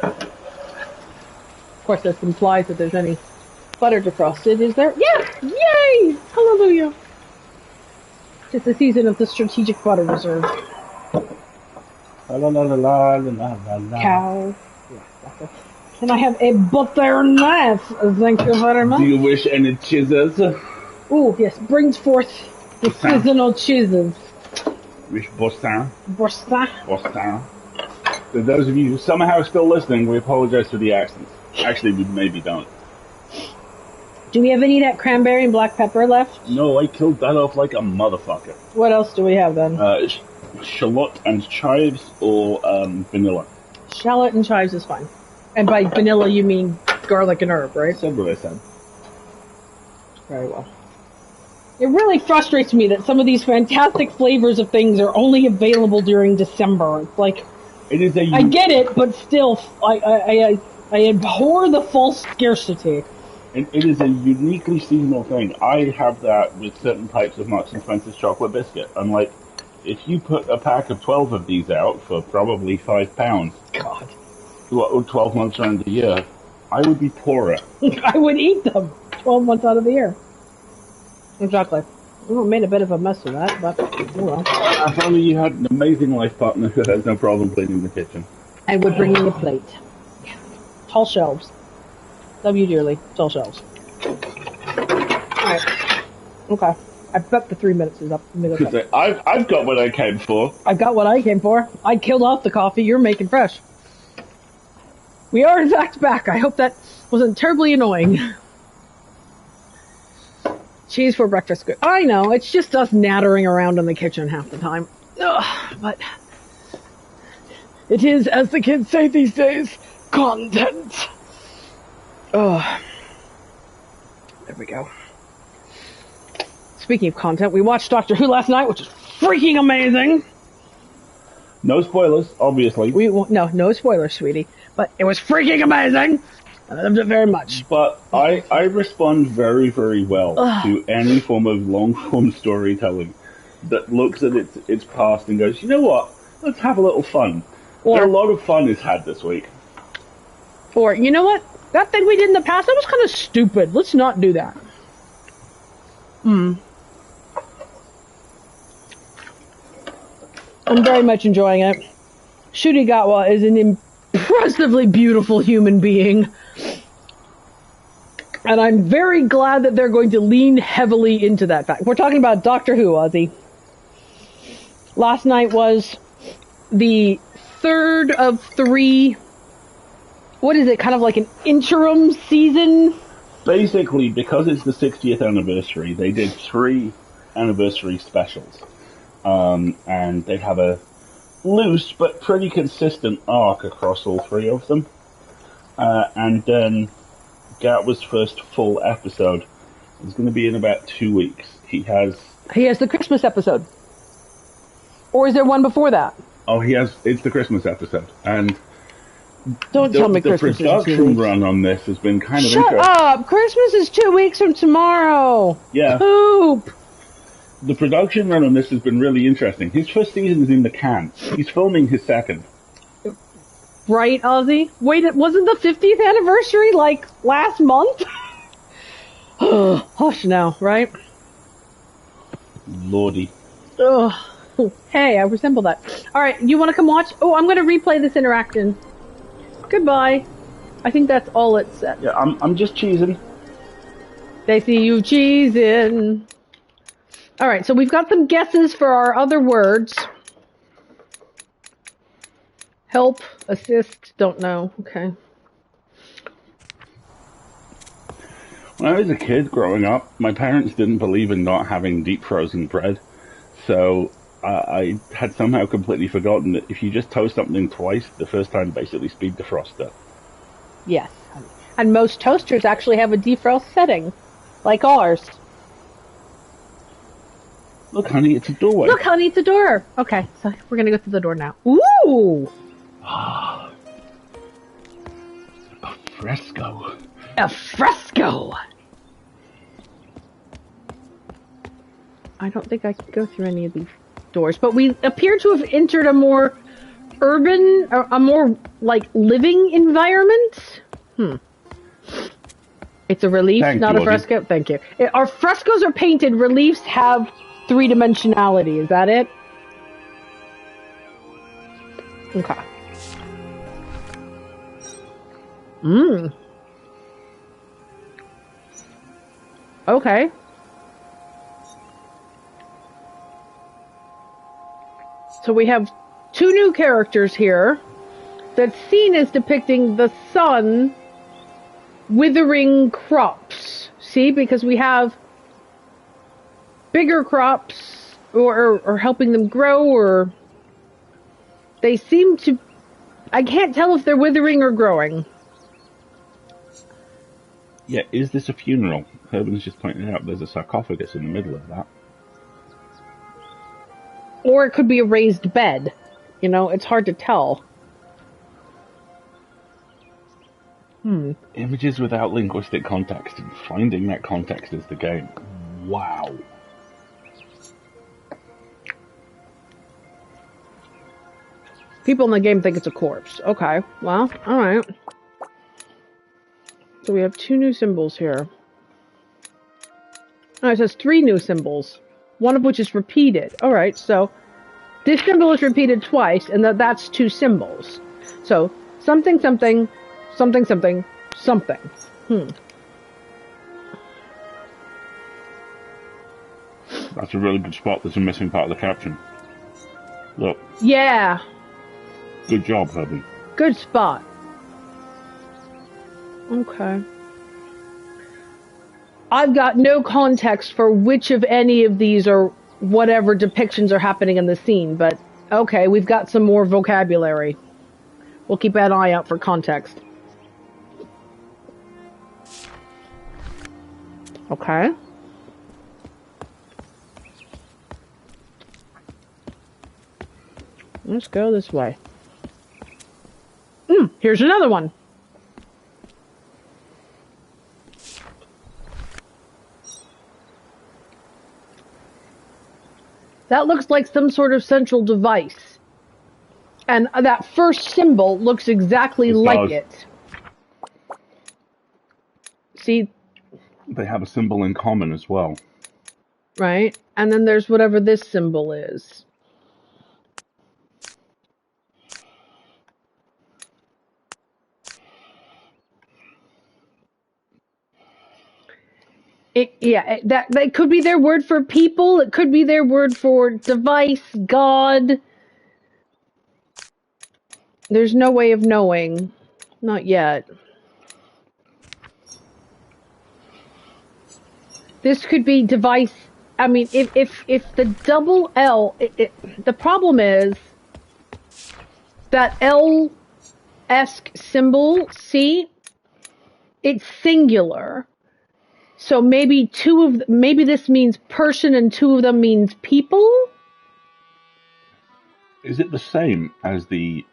Of course, this implies that there's any butter defrosted. Is there? Yeah! Yay! Hallelujah! It's the season of the strategic butter reserve. La la la la la la la. Cow. Yeah, can I have a butter knife? Thank you very much. Do you wish any cheeses? Ooh, yes. Brings forth the seasonal cheeses. Wish Boston. Boston. Boston. For those of you who somehow are still listening, we apologize for the accents. Actually, we maybe don't. Do we have any of that cranberry and black pepper left? No, I killed that off like a motherfucker. What else do we have then? Shallot and chives or vanilla? Shallot and chives is fine. And by vanilla you mean garlic and herb, right? Said what I said. Very well. It really frustrates me that some of these fantastic flavors of things are only available during December. It's like, it is I get it, but still, I abhor the false scarcity. It is a uniquely seasonal thing. I have that with certain types of Marks and Spencer's chocolate biscuit. I'm like, if you put a pack of 12 of these out for probably £5, God, 12 months around the year, I would be poorer. I would eat them 12 months out of the year. Exactly. Well, I made a bit of a mess of that, but oh well. If only you had an amazing life partner who has no problem cleaning the kitchen. I would bring you a plate. Tall shelves. Love you dearly. Tall shelves. Alright. Okay. I bet the 3 minutes is up. I've got what I came for. I've got what I came for. I killed off the coffee you're making fresh. We are in fact back. I hope that wasn't terribly annoying. Cheese for breakfast. Good. I know, it's just us nattering around in the kitchen half the time. Ugh, but it is, as the kids say these days, content. Oh, there we go. Speaking of content, we watched Doctor Who last night, which is freaking amazing. No spoilers, obviously. No spoilers, sweetie. But it was freaking amazing. I loved it very much. But I respond very, very well to any form of long-form storytelling that looks at its past and goes, you know what? Let's have a little fun. A lot of fun is had this week. Or, you know what? That thing we did in the past, that was kind of stupid. Let's not do that. I'm very much enjoying it. Ncuti Gatwa is an impressively beautiful human being. And I'm very glad that they're going to lean heavily into that fact. We're talking about Doctor Who, Ozzy. Last night was the third of 3... What is it, kind of like an interim season? Basically, because it's the 60th anniversary, they did 3 anniversary specials. And they have a loose but pretty consistent arc across all 3 of them. And then Gatwa's first full episode is going to be in about 2 weeks. He has the Christmas episode. Or is there one before that? Oh, it's the Christmas episode. And don't tell me Christmas is 2 weeks. The production run on this has been kind of interesting. Shut up! Christmas is 2 weeks from tomorrow! Yeah. Poop! The production run on this has been really interesting. His first season is in the can. He's filming his second. Right, Ozzy? Wait, it wasn't the 50th anniversary, like, last month? Hush now, right? Lordy. Ugh. Hey, I resemble that. Alright, you want to come watch? Oh, I'm going to replay this interaction. Goodbye. I think that's all it said. Yeah, I'm just cheesing. They see you cheesing. Alright, so we've got some guesses for our other words. Help, assist, don't know. Okay. When I was a kid growing up, my parents didn't believe in not having deep frozen bread. So I had somehow completely forgotten that if you just toast something twice, the first time basically speed defroster. Yes. And most toasters actually have a defrost setting, like ours. Look, honey, it's a doorway. Look, honey, it's a door. Okay, so we're going to go through the door now. Ooh! fresco. A fresco! I don't think I can go through any of these doors, but we appear to have entered a more urban, or a more, like, living environment. It's a relief, not a fresco. Thank you. Our frescoes are painted, reliefs have three-dimensionality. Is that it? Okay. Okay. So we have two new characters here. That scene is depicting the sun withering crops. See, because we have bigger crops or helping them grow, or they seem to, I can't tell if they're withering or growing. Yeah, is this a funeral? Herman's just pointed out there's a sarcophagus in the middle of that. Or it could be a raised bed. You know, it's hard to tell. Images without linguistic context, and finding that context is the game. Wow. People in the game think it's a corpse. Okay, well, alright. So we have two new symbols here. Oh, it says three new symbols. One of which is repeated. Alright, so this symbol is repeated twice, and that's two symbols. So, something, something, something, something, something. That's a really good spot. There's a missing part of the caption. Look. Yeah. Good job, Herbie. Good spot. Okay. I've got no context for which of any of these or whatever depictions are happening in the scene, but okay, we've got some more vocabulary. We'll keep an eye out for context. Okay. Let's go this way. Here's another one. That looks like some sort of central device. And that first symbol looks exactly like it. See? They have a symbol in common as well. Right? And then there's whatever this symbol is. That could be their word for people. It could be their word for device, God. There's no way of knowing. Not yet. This could be device. I mean, if the double L, the problem is that L-esque symbol, see? It's singular. So maybe maybe this means person and two of them means people? Is it the same as the...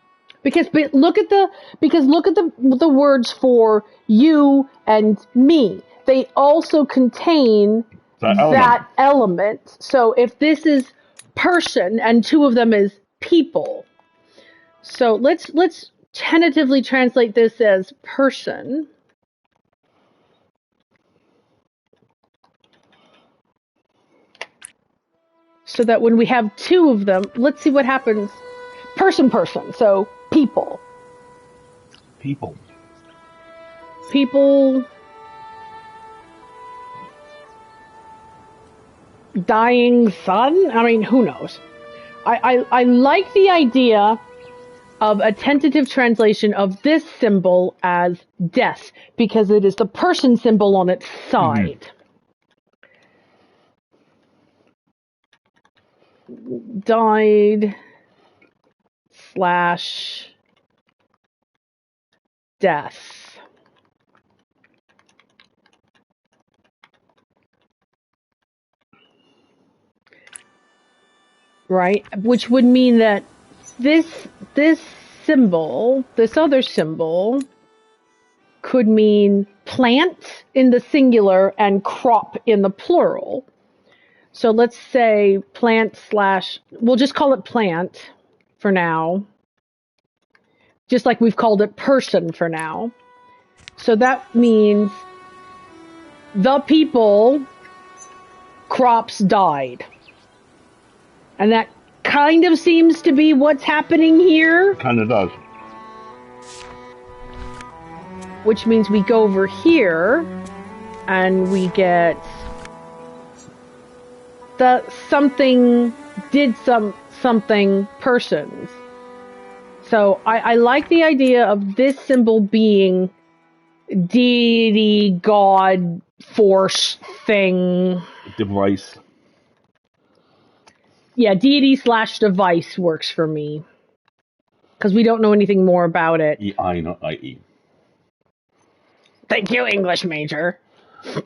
Because look at the words for you and me. They also contain that element. So if this is person and two of them is people. So let's tentatively translate this as person. So that when we have two of them, let's see what happens. Person, so people. People. Dying sun? I mean, who knows? I like the idea of a tentative translation of this symbol as death, because it is the person symbol on its side. Died / death. Right? Which would mean that this symbol, this other symbol, could mean plant in the singular and crop in the plural. So let's say plant slash, we'll just call it plant for now. Just like we've called it person for now. So that means the people, crops died. And that kind of seems to be what's happening here. Kind of does. Which means we go over here and we get the something did something persons. So I like the idea of this symbol being deity, god, force, thing. Device. Yeah, deity / device works for me. Because we don't know anything more about it. E-I, not I-E. Thank you, English major.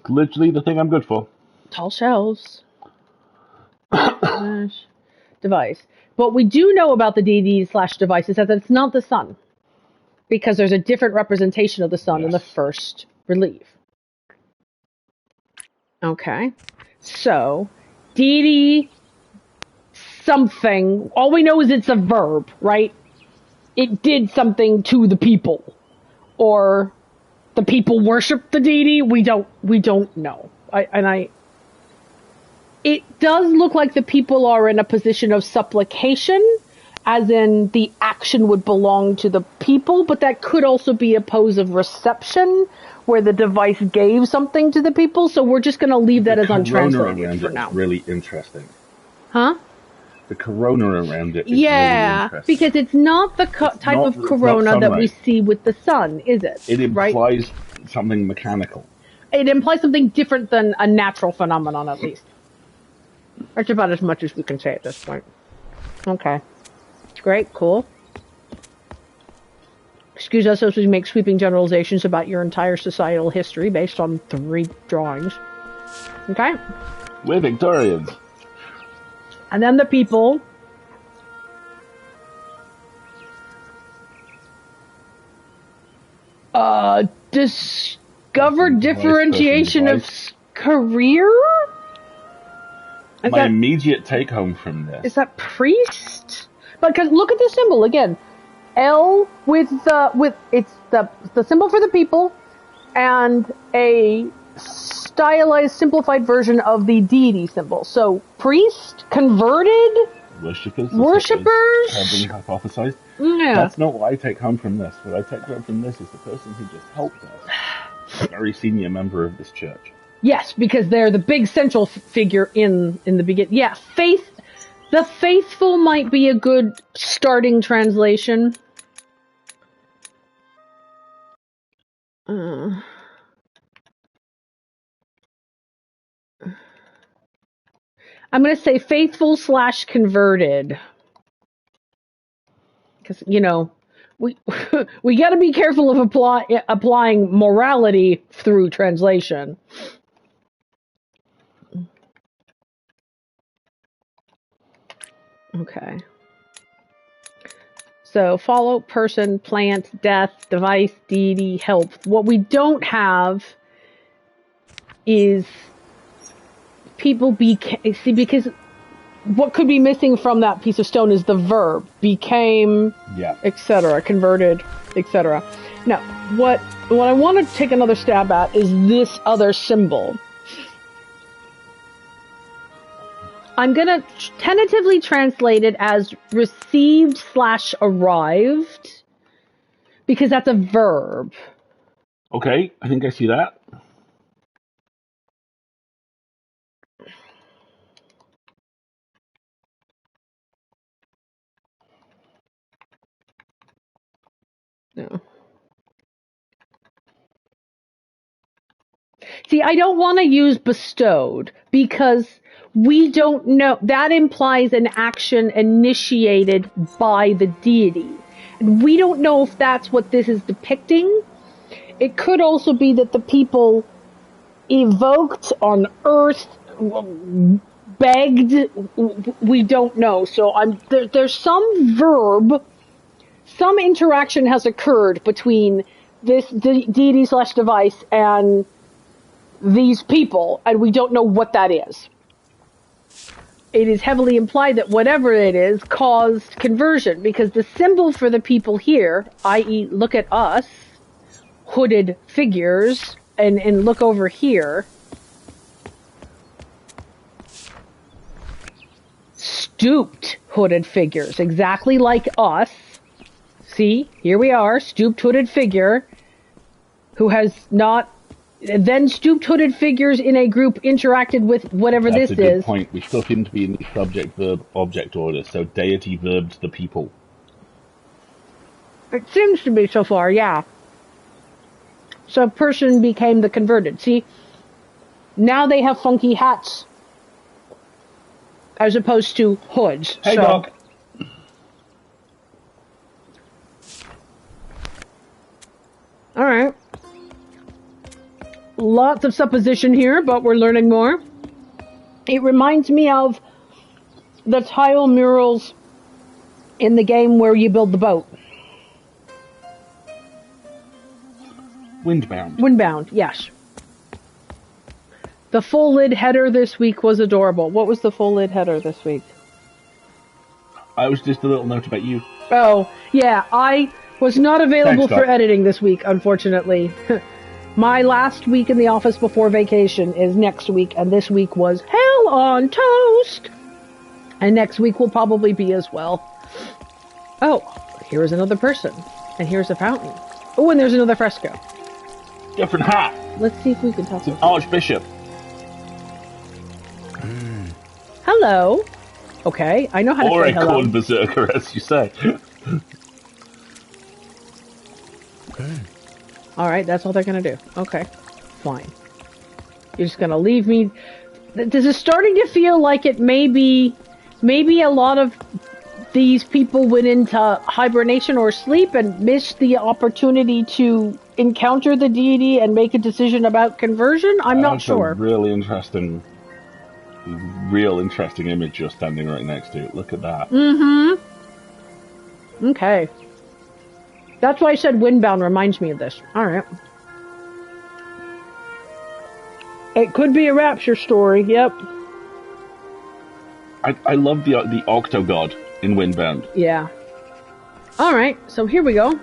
Literally the thing I'm good for. Tall shelves. Device. What we do know about the deity / device is that it's not the sun. Because there's a different representation of the sun in the first relief. Okay. So, deity something. All we know is it's a verb, right? It did something to the people. Or the people worship the deity. We don't know. It does look like the people are in a position of supplication, as in the action would belong to the people, but that could also be a pose of reception, where the device gave something to the people, so we're just going to leave that as untranslated for now. Really interesting. Huh? The corona around it is really interesting. Because it's not the type of corona that we see with the sun, is it? It implies something mechanical. It implies something different than a natural phenomenon, at least. That's about as much as we can say at this point. Okay. Great, cool. Excuse us as we make sweeping generalizations about your entire societal history based on 3 drawings. Okay? We're Victorians. And then the people. Discover differentiation of career? My immediate take home from this. Is that priest? Because look at the symbol again. L with it's the symbol for the people and a stylized, simplified version of the deity symbol. So priest, converted, worshippers have been hypothesized. Yeah. That's not what I take home from this. What I take home from this is the person who just helped us, a very senior member of this church. Yes, because they're the big central figure in the beginning. Yeah, the faithful might be a good starting translation. I'm going to say faithful / converted. Because, we we got to be careful of applying morality through translation. Okay. So follow, person, plant, death, device, deity, help. What we don't have is people see, because what could be missing from that piece of stone is the verb became, etc., converted, etc. Now, what I want to take another stab at is this other symbol. I'm going to tentatively translate it as received / arrived, because that's a verb. Okay, I think I see that. No. See, I don't want to use bestowed, because we don't know. That implies an action initiated by the deity. And we don't know if that's what this is depicting. It could also be that the people evoked on earth, begged. We don't know. So there's some verb, some interaction has occurred between this deity / device and these people, and we don't know what that is. It is heavily implied that whatever it is caused conversion, because the symbol for the people here, i.e. look at us, hooded figures, and look over here, stooped hooded figures, exactly like us. See, here we are, stooped hooded figure, who has not, then stooped hooded figures in a group interacted with whatever That's this a good is. point. We still seem to be in the subject, verb, object order, so deity verbed the people. It seems to be so far, yeah. So a person became the converted. See, now they have funky hats as opposed to hoods. Hey, so, dog. All right. Lots of supposition here, but we're learning more. It reminds me of the tile murals in the game where you build the boat. Windbound, yes. The full lid header this week was adorable. What was the full lid header this week? I was just a little note about you. Oh, yeah, I was not available Thanks, for Doc. editing this week, unfortunately. My last week in the office before vacation is next week, and this week was hell on toast. And next week will probably be as well. Oh, here is another person. And here's a fountain. Oh, and there's another fresco. Different hat. Let's see if we can talk. It's an archbishop. Hello. Okay, I know how to Or say a hello. corn berserker, as you say. Alright, that's all they're gonna do. Okay, fine. You're just gonna leave me... This is starting to feel like it maybe a lot of these people went into hibernation or sleep and missed the opportunity to encounter the deity and make a decision about conversion? I'm not sure. That's a real interesting image you're standing right next to. Look at that. Mm-hmm. Okay. That's why I said Windbound reminds me of this. Alright. It could be a rapture story, yep. I love the Octogod in Windbound. Yeah. Alright, so here we go.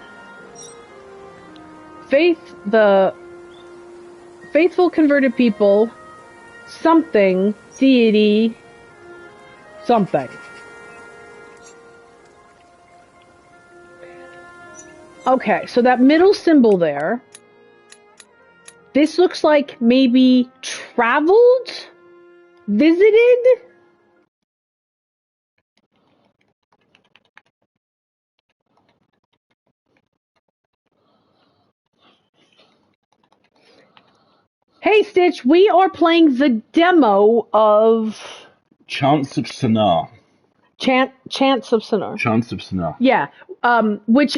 The faithful converted people, something, deity, something. Okay, so that middle symbol there, this looks like maybe traveled? Visited? Hey Stitch, we are playing the demo of Chants of Sennaar. Chants of Sennaar. Chants of Sennaar. Yeah, which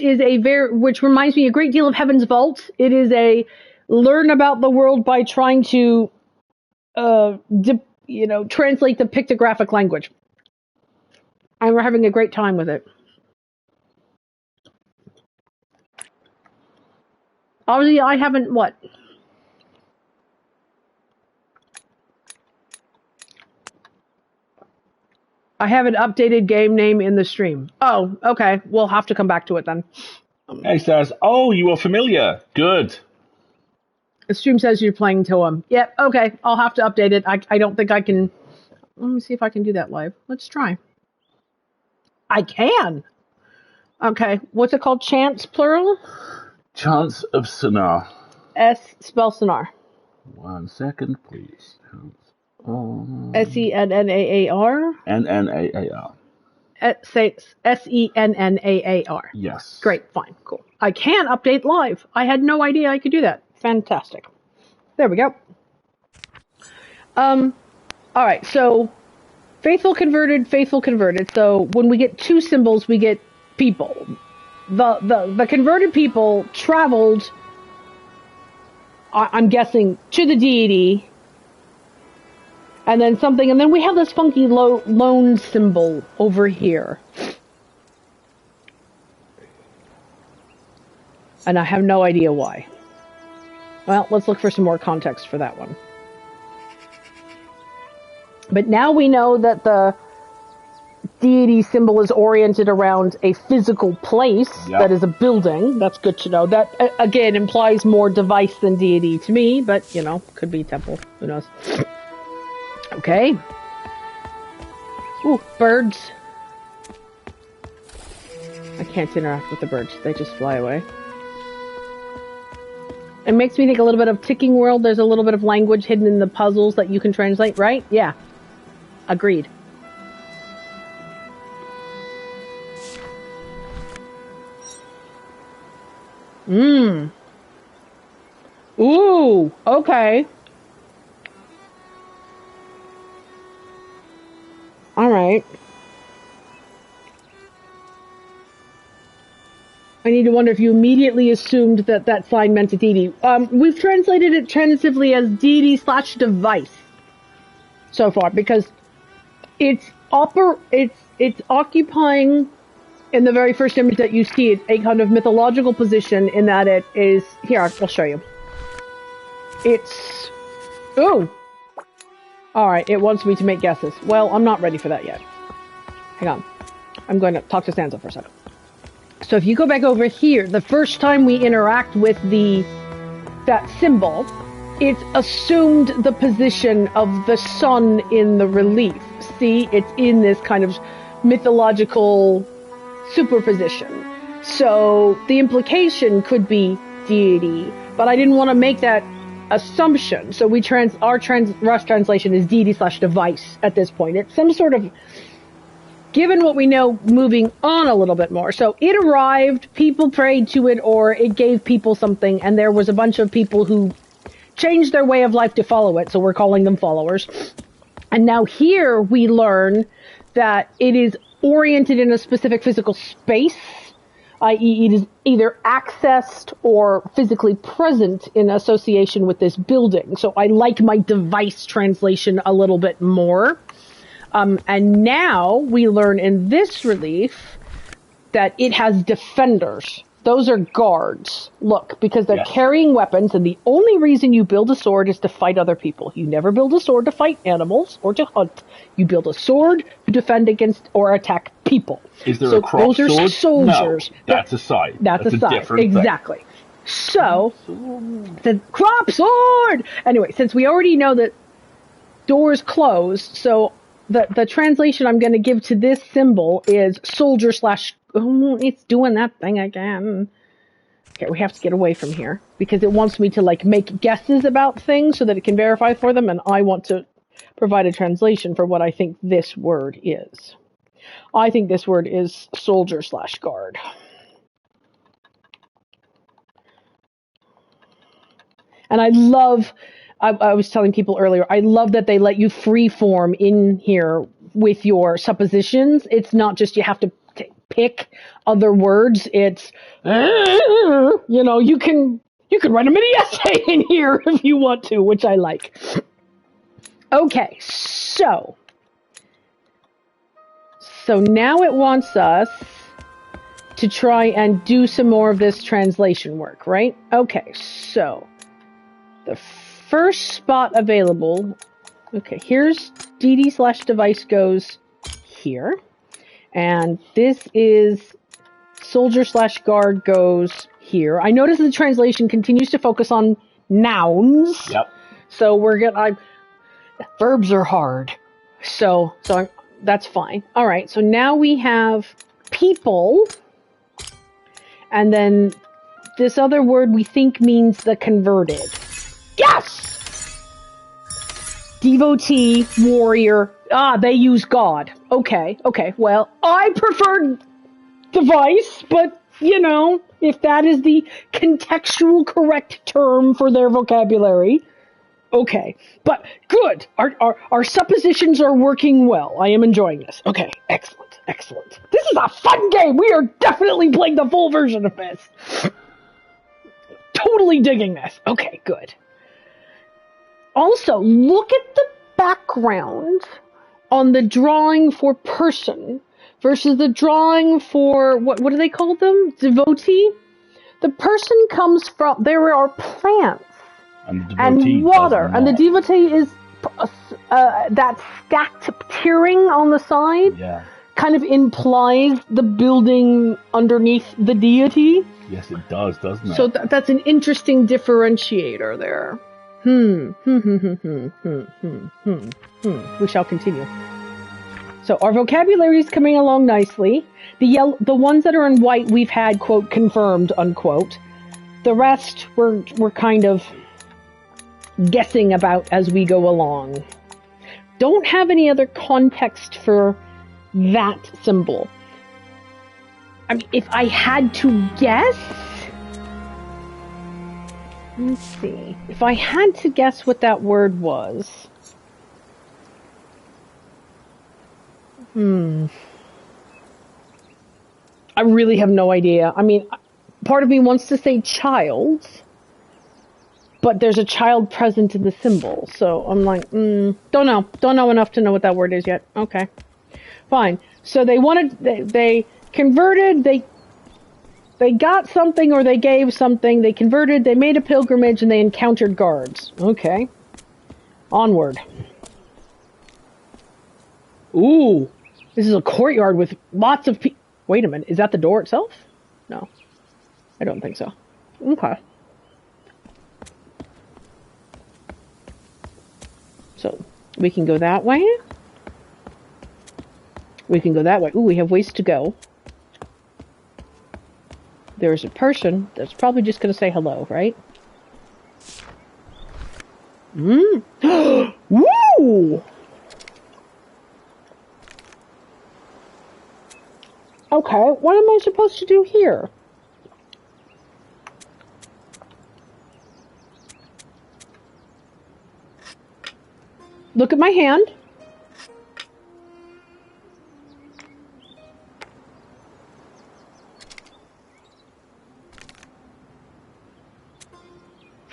reminds me a great deal of Heaven's Vault. It is a learn about the world by trying to, translate the pictographic language. And we're having a great time with it. Obviously, I haven't I haven't updated game name in the stream. Oh, okay. We'll have to come back to it then. Hey, says, oh, you are familiar. Good. The stream says you're playing Toem. Yep, okay. I'll have to update it. I don't think I can... Let me see if I can do that live. Let's try. I can! Okay. What's it called? Chants, plural? Chants of Sennaar. Spell Sennaar. 1 second, please. Sennaar? Nnaar. Say Sennaar. Yes. Great, fine, cool. I can update live. I had no idea I could do that. Fantastic. There we go. Alright, so faithful converted. So when we get two symbols, we get people. The converted people traveled, I'm guessing, to the deity. And then something, and then we have this funky lone symbol over here. And I have no idea why. Well, let's look for some more context for that one. But now we know that the deity symbol is oriented around a physical place that is a building. That's good to know. That, again, implies more device than deity to me, but, could be temple. Who knows? Okay. Ooh, birds. I can't interact with the birds. They just fly away. It makes me think a little bit of Ticking World. There's a little bit of language hidden in the puzzles that you can translate, right? Yeah. Agreed. Ooh, okay. Alright. I need to wonder if you immediately assumed that that sign meant a deity. We've translated it transitively as deity/device so far, because it's occupying, in the very first image that you see it, a kind of mythological position in that it is... Here, I'll show you. It's... Ooh! Alright, it wants me to make guesses. Well, I'm not ready for that yet. Hang on. I'm going to talk to Sansa for a second. So if you go back over here, the first time we interact with that symbol, it's assumed the position of the sun in the relief. See, it's in this kind of mythological superposition. So the implication could be deity, but I didn't want to make that assumption. So our rough translation is deity/device at this point. It's some sort of, given what we know, moving on a little bit more. So it arrived, people prayed to it, or it gave people something, and there was a bunch of people who changed their way of life to follow it, so we're calling them followers. And now here we learn that it is oriented in a specific physical space, i.e. it is either accessed or physically present in association with this building. So I like my device translation a little bit more. And now we learn in this relief that it has defenders. Those are guards. Look, because they're carrying weapons, and the only reason you build a sword is to fight other people. You never build a sword to fight animals or to hunt. You build a sword to defend against or attack people. Is there a crop sword? Those are soldiers. No, that's a side. That's a side. Different exactly. Thing. So, the crop sword! Anyway, since we already know that doors close, so the translation I'm going to give to this symbol is soldier slash... Oh, it's doing that thing again. Okay, we have to get away from here, because it wants me to, make guesses about things so that it can verify for them, and I want to provide a translation for what I think this word is. I think this word is soldier slash guard. And I love... I was telling people earlier, I love that they let you freeform in here with your suppositions. It's not just you have to pick other words. It's, you can write a mini essay in here if you want to, which I like. Okay, so now it wants us to try and do some more of this translation work, right? Okay, so the first spot available, okay, here's DD/device goes here, and this is soldier/guard goes here. I notice the translation continues to focus on nouns. Yep. So verbs are hard. So that's fine. All right, so now we have people, and then this other word we think means the converted. Yes! Devotee, warrior. They use God. Okay. Well, I prefer device, but, if that is the contextual correct term for their vocabulary. Okay. But good. Our suppositions are working well. I am enjoying this. Okay. Excellent. This is a fun game. We are definitely playing the full version of this. Totally digging this. Okay, good. Also, look at the background on the drawing for person versus the drawing for, what do they call them? Devotee? The person comes from, there are plants And the devotee and water, does and the not. devotee is that stacked tiering on the side Yeah. kind of implies the building underneath the deity. Yes, it does, doesn't it? So that's an interesting differentiator there. We shall continue. So our vocabulary is coming along nicely. The ones that are in white we've had, quote, confirmed, unquote. The rest we're kind of guessing about as we go along. Don't have any other context for that symbol. I mean, if I had to guess... Let's see. If I had to guess what that word was... I really have no idea. I mean, part of me wants to say child, but there's a child present in the symbol, so I'm like, don't know enough to know what that word is yet. Okay, fine. So they converted, they got something or they gave something, they converted, they made a pilgrimage, and they encountered guards. Okay, onward. Ooh, this is a courtyard with lots of people. Wait a minute, is that the door itself? No, I don't think so. Okay. So, we can go that way. We can go that way. Ooh, we have ways to go. There's a person that's probably just going to say hello, right? Woo! Okay, what am I supposed to do here? Look at my hand.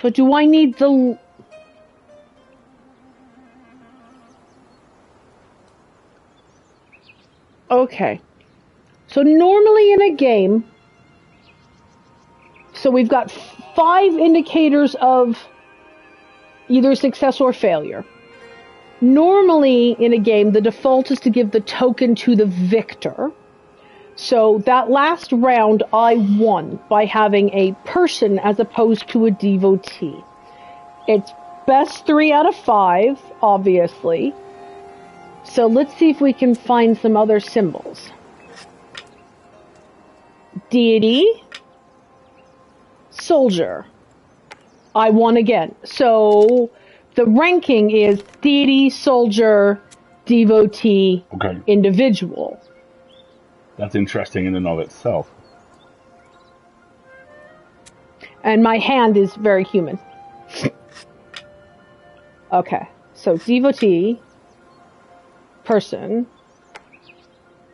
So do I need the... Okay. So normally in a game, so we've got 5 indicators of either success or failure. Normally in a game, the default is to give the token to the victor. So that last round, I won by having a person as opposed to a devotee. It's best 3 out of 5, obviously. So let's see if we can find some other symbols. Deity, soldier. I won again. So the ranking is deity, soldier, devotee, Okay. individual. That's interesting in and of itself. And my hand is very human. Okay, so devotee, person.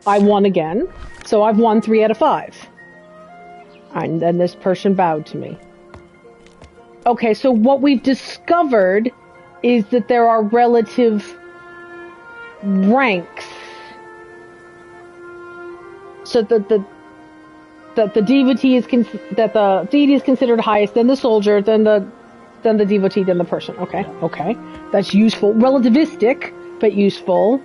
I won again. So I've won 3 out of 5. And then this person bowed to me. Okay, so what we've discovered is that there are relative ranks. So that the devotee is that the deity is considered highest, then the soldier, then the devotee, then the person. Okay, okay, that's useful, relativistic, but useful.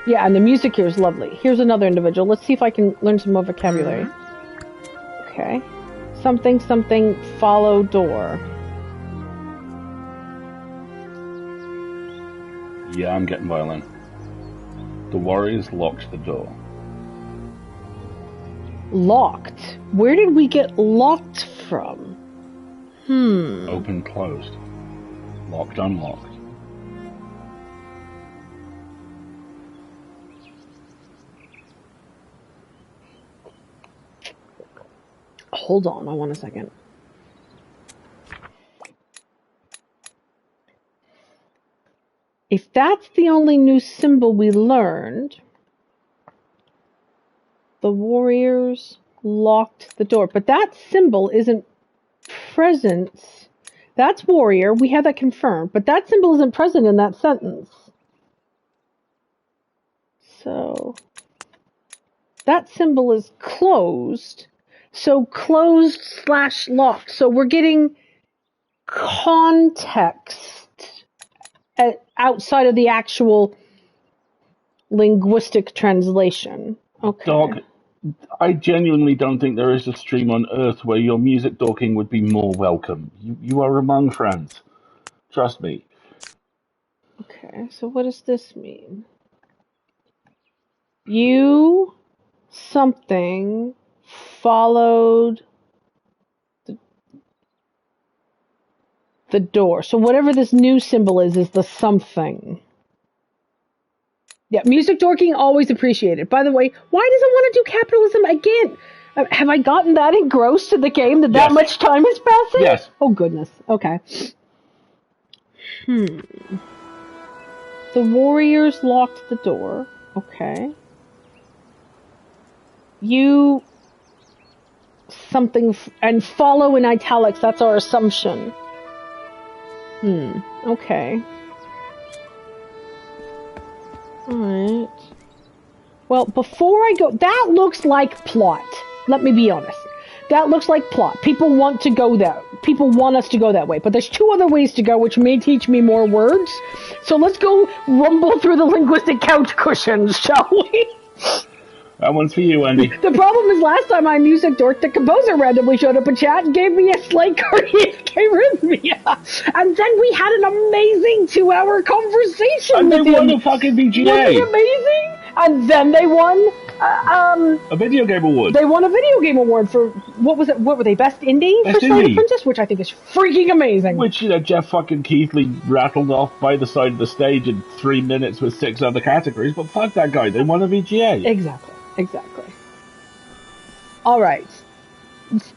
Yeah, and the music here is lovely. Here's another individual. Let's see if I can learn some more vocabulary. Okay, something something follow door. Yeah, I'm getting violin. The warriors locked the door. Locked? Where did we get locked from? Open, closed. Locked, unlocked. Hold on, I want a second. If that's the only new symbol we learned, the warriors locked the door. But that symbol isn't present. That's warrior. We have that confirmed. But that symbol isn't present in that sentence. So, That symbol is closed. So closed/locked. So we're getting context outside of the actual linguistic translation. Okay. Dog, I genuinely don't think there is a stream on Earth where your music talking would be more welcome. You are among friends. Trust me. Okay, so what does this mean? You something followed the door. So whatever this new symbol is the something. Yeah, music dorking, always appreciated. By the way, why does it want to do capitalism again? Have I gotten that engrossed in the game that Yes. much time is passing? Yes. Oh, goodness. Okay. The warriors locked the door. Okay. You something and follow in italics. That's our assumption. Okay. Alright. Well, before I go, that looks like plot. Let me be honest. That looks like plot. People want to go that. People want us to go that way. But there's two other ways to go, which may teach me more words. So let's go rumble through the linguistic couch cushions, shall we? That one's for you, Andy. The problem is last time I music dork, the composer randomly showed up in chat and gave me a Slay Cardiac Rhythmia. And then we had an amazing 2-hour conversation And with they won him. a fucking VGA. Wasn't it amazing? And then they won a video game award. They won a video game award for, what was it? What were they? Best Indie Best for Slay the Indie. Princess, which I think is freaking amazing. Which, Jeff fucking Keithley rattled off by the side of the stage in 3 minutes with 6 other categories, but fuck that guy, they won a VGA. Exactly. All right.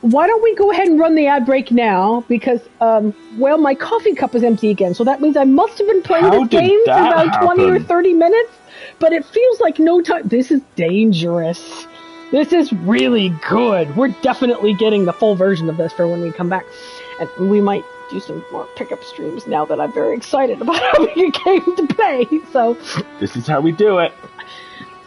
Why don't we go ahead and run the ad break now? Because, my coffee cup is empty again, so that means I must have been playing this game for about 20 or 30 minutes, but it feels like no time. This is dangerous. This is really good. We're definitely getting the full version of this for when we come back. And we might do some more pickup streams now that I'm very excited about having a game to play. So this is how we do it.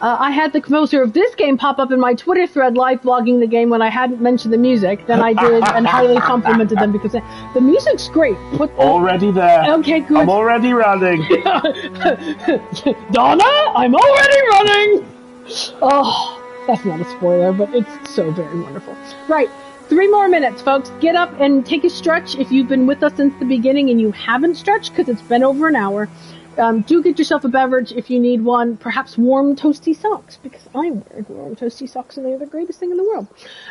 I had the composer of this game pop up in my Twitter thread live blogging the game when I hadn't mentioned the music. Then I did and highly complimented them because the music's great. Already there. Okay, good. I'm already running. Donna, I'm already running. Oh, that's not a spoiler, but it's so very wonderful. Right. 3 more minutes, folks. Get up and take a stretch if you've been with us since the beginning and you haven't stretched because it's been over an hour. Do get yourself a beverage if you need one. Perhaps warm, toasty socks, because I'm wearing warm, toasty socks and they're the greatest thing in the world.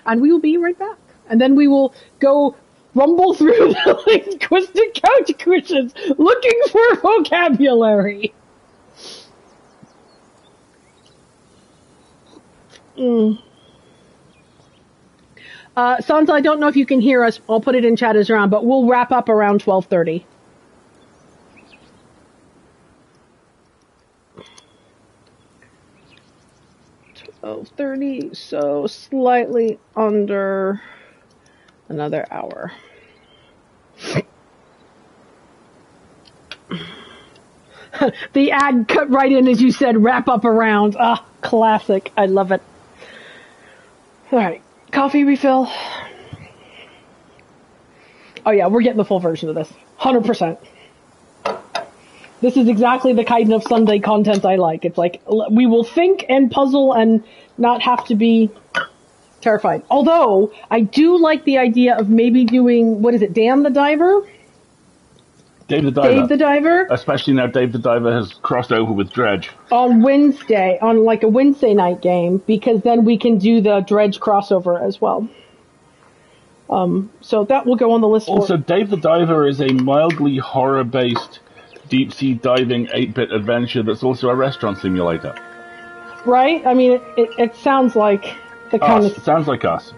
And we will be right back. And then we will go rumble through the linguistic couch cushions looking for vocabulary. Sansa, I don't know if you can hear us. I'll put it in chat as around, but we'll wrap up around 12:30. Oh, 30, so slightly under another hour. The ad cut right in as you said, wrap up around. Ah, classic. I love it. All right, coffee refill. Oh yeah, we're getting the full version of this. 100%. This is exactly the kind of Sunday content I like. It's like, we will think and puzzle and not have to be terrified. Although, I do like the idea of maybe doing, what is it, Dan the Diver? Dave the Diver. Dave the Diver. Especially now Dave the Diver has crossed over with Dredge. On Wednesday, on like a Wednesday night game, because then we can do the Dredge crossover as well. So that will go on the list. Also, Dave the Diver is a mildly horror-based deep-sea diving 8-bit adventure that's also a restaurant simulator. Right? I mean, it sounds like the kind of... It sounds like us.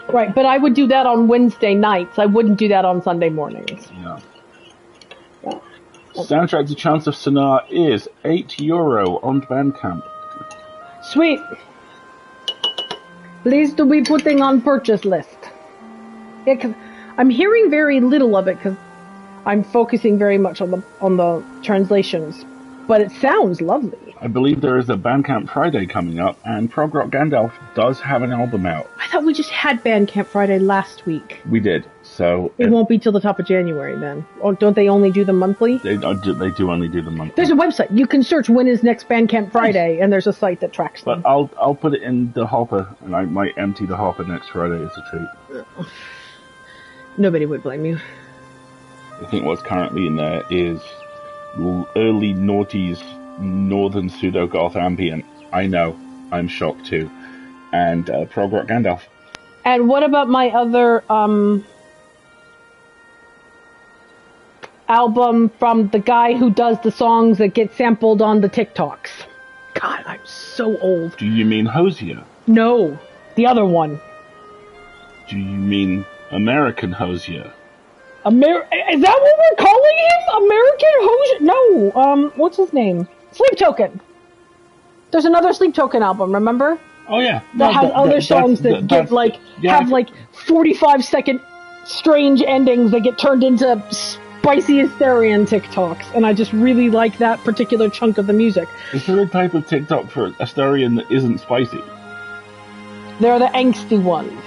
Right, but I would do that on Wednesday nights. I wouldn't do that on Sunday mornings. Yeah. Soundtrack to Chants of Sennaar is €8 on Bandcamp. Sweet. Please to be putting on purchase list. Yeah, 'cause I'm hearing very little of it because I'm focusing very much on the translations, but it sounds lovely. I believe there is a Bandcamp Friday coming up, and Prog Rock Gandalf does have an album out. I thought we just had Bandcamp Friday last week. We did, so... It won't be till the top of January, then. Or don't they only do them monthly? They do only do them monthly. There's a website. You can search when is next Bandcamp Friday, and there's a site that tracks them. But I'll put it in the hopper, and I might empty the hopper next Friday as a treat. Nobody would blame you. I think what's currently in there is early noughties northern pseudo-goth ambient. I know, I'm shocked too. And Prog Rock Gandalf. And what about my other album from the guy who does the songs that get sampled on the TikToks? God, I'm so old. Do you mean Hosier? No, the other one. Do you mean American Hosier? Is that what we're calling him? American Hosier? No, what's his name? Sleep Token. There's another Sleep Token album, remember? Oh yeah. That has other songs that get have 45-second strange endings that get turned into spicy Asterian TikToks, and I just really like that particular chunk of the music. Is there a type of TikTok for Asterian that isn't spicy? They're the angsty ones.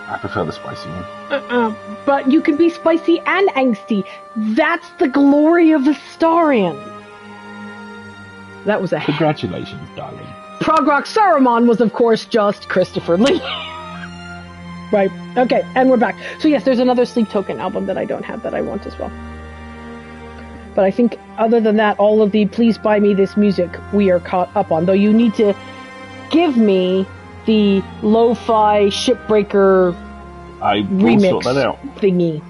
I prefer the spicy one. But you can be spicy and angsty. That's the glory of Astarian. That was a... Congratulations, darling. Prog Rock Saruman was, of course, just Christopher Lee. Right. Okay, and we're back. So yes, there's another Sleep Token album that I don't have that I want as well. But I think, other than that, all of the Please Buy Me This music we are caught up on. Though you need to give me the lo-fi shipbreaker remix sort that out. Thingy.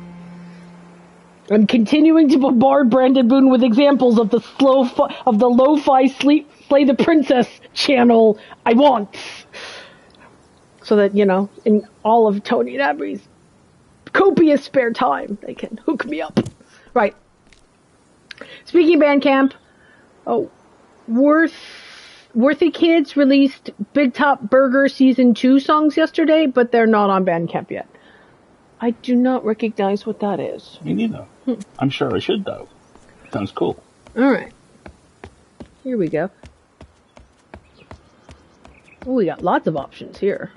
I'm continuing to bombard Brandon Boone with examples of the lo-fi Slay the Princess channel I want. So that, in all of Tony and Abby's copious spare time, they can hook me up. Right. Speaking of Bandcamp, Worthy Kids released Big Top Burger Season 2 songs yesterday, but they're not on Bandcamp yet. I do not recognize what that is. Me neither. I'm sure I should, though. Sounds cool. Alright. Here we go. Oh, we got lots of options here.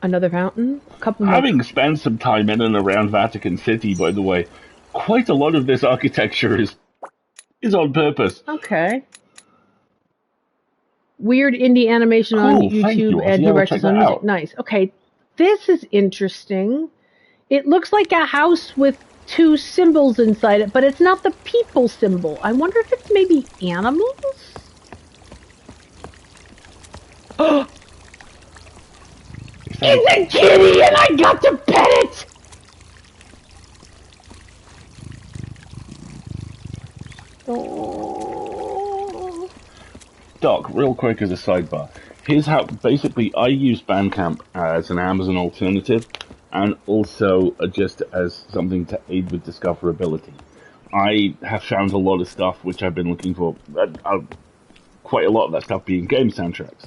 Another fountain. A couple more. Having spent some time in and around Vatican City, by the way, quite a lot of this architecture is on purpose. Okay. Weird indie animation on YouTube and directions on music. Nice. Okay. This is interesting. It looks like a house with two symbols inside it, but it's not the people symbol. I wonder if it's maybe animals? Oh! It's a kitty and I got to pet it! Oh. Doc, real quick as a sidebar. Here's how, basically, I use Bandcamp as an Amazon alternative, and also just as something to aid with discoverability. I have found a lot of stuff which I've been looking for, quite a lot of that stuff being game soundtracks,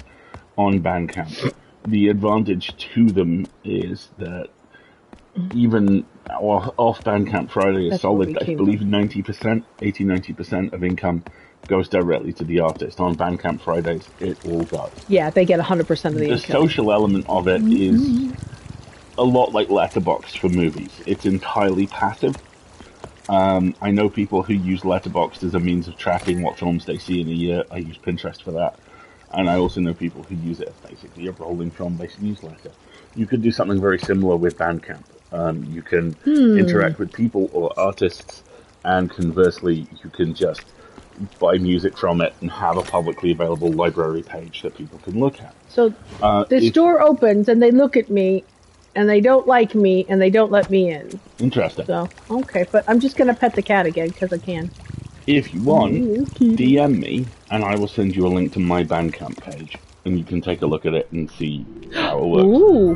on Bandcamp. The advantage to them is that even off Bandcamp Friday is solid. I believe 80-90% of income goes directly to the artist. On Bandcamp Fridays, it all does. Yeah, they get 100% of the income. The social element of it is a lot like Letterboxd for movies. It's entirely passive. I know people who use Letterboxd as a means of tracking what films they see in a year. I use Pinterest for that. And I also know people who use it as basically a rolling film-based newsletter. You could do something very similar with Bandcamp. You can interact with people or artists, and conversely, you can just buy music from it and have a publicly available library page that people can look at. So the store opens and they look at me and they don't like me and they don't let me in. Interesting. So, okay, but I'm just going to pet the cat again because I can. If you want, DM me and I will send you a link to my Bandcamp page and you can take a look at it and see how it works. Ooh.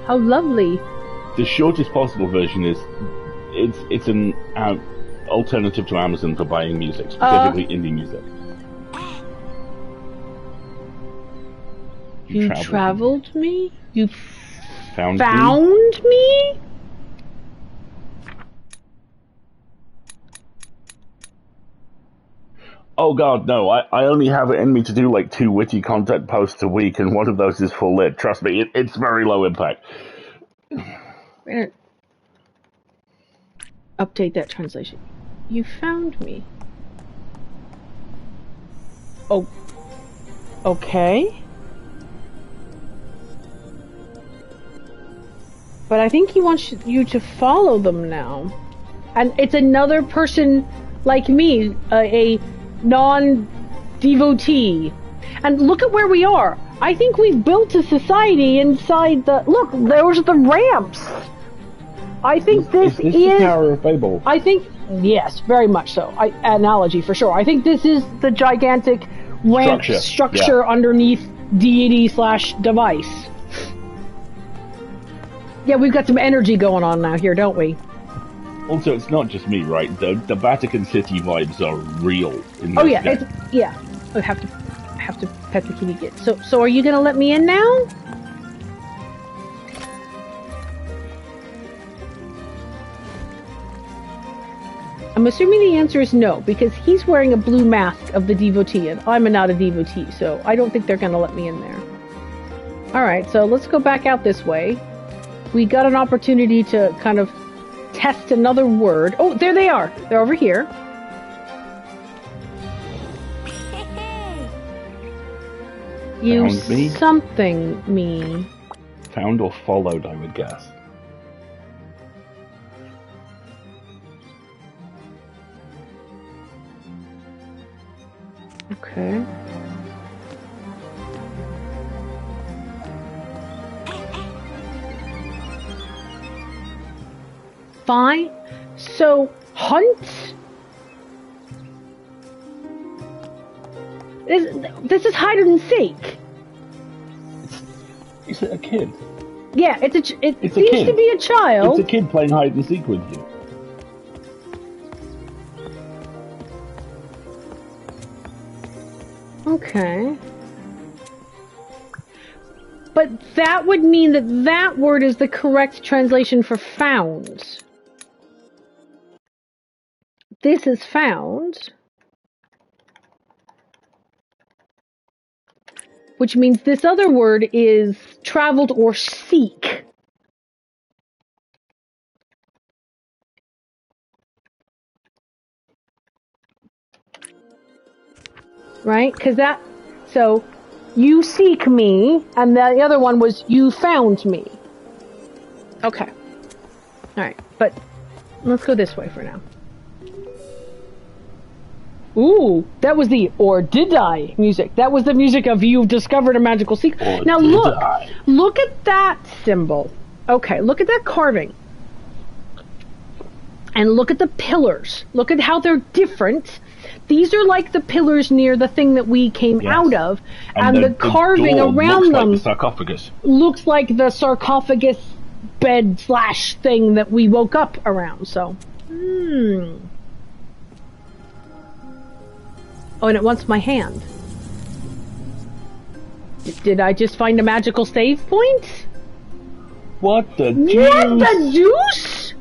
How lovely. The shortest possible version is it's an alternative to Amazon for buying music, specifically indie music. You traveled me? You found me? Oh god, no, I only have it in me to do like 2 witty content posts a week, and one of those is full lit. Trust me, it's very low impact. We're gonna update that translation. You found me. Oh. Okay. But I think he wants you to follow them now. And it's another person like me, a non-devotee. And look at where we are. I think we've built a society inside the... Look, there's the ramps. I think this is the Tower of Babel? I think, yes, very much so. Analogy for sure. I think this is the gigantic ramp structure underneath deity/device. Yeah, we've got some energy going on now here, don't we? Also, it's not just me, right? The Vatican City vibes are real in this game. I have to pet the kitty again. So are you gonna let me in now? I'm assuming the answer is no, because he's wearing a blue mask of the devotee, and I'm not a devotee, so I don't think they're gonna let me in there. Alright, so let's go back out this way. We got an opportunity to kind of test another word. Oh, there they are! They're over here. You Found me? something me. Found or followed, I would guess. Okay. Fine. So, hunt? This is hide and seek. Is it a kid? Yeah, it It's seems a kid. to be a child. It's a kid playing hide and seek with you. Okay. But that would mean that that word is the correct translation for found. This is found. Which means this other word is traveled or seek. Right? Because that... So, you seek me, and the other one was you found me. Okay. Alright, but let's go this way for now. Ooh, that was the "or did I" music. That was the music of "you've discovered a magical secret." Now look at that symbol. Okay, look at that carving. And look at the pillars. Look at how they're different. These are like the pillars near the thing that we came out of, and the carving around them like the sarcophagus. Looks like the sarcophagus bed / thing that we woke up around. So, Oh, and it wants my hand. Did I just find a magical save point? What the deuce? What the deuce?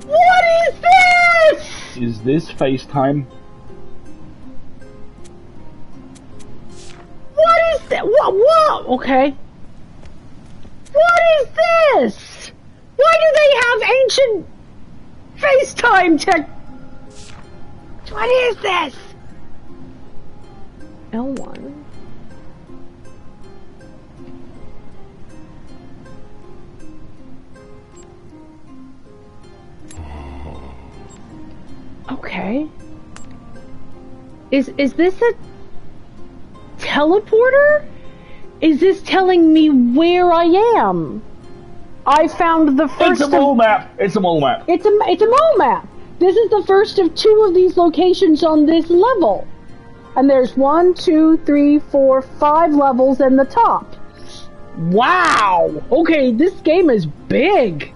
What is this? Is this FaceTime? What is that? What? Okay. What is this? Why do they have ancient FaceTime tech? What is this? L1. Okay. Is this a teleporter? Is this telling me where I am? I found the first. It's a mole map. It's a mole map. It's a mole map. This is the first of 2 of these locations on this level, and there's 1, 2, 3, 4, 5 levels in the top. Wow. Okay, this game is big.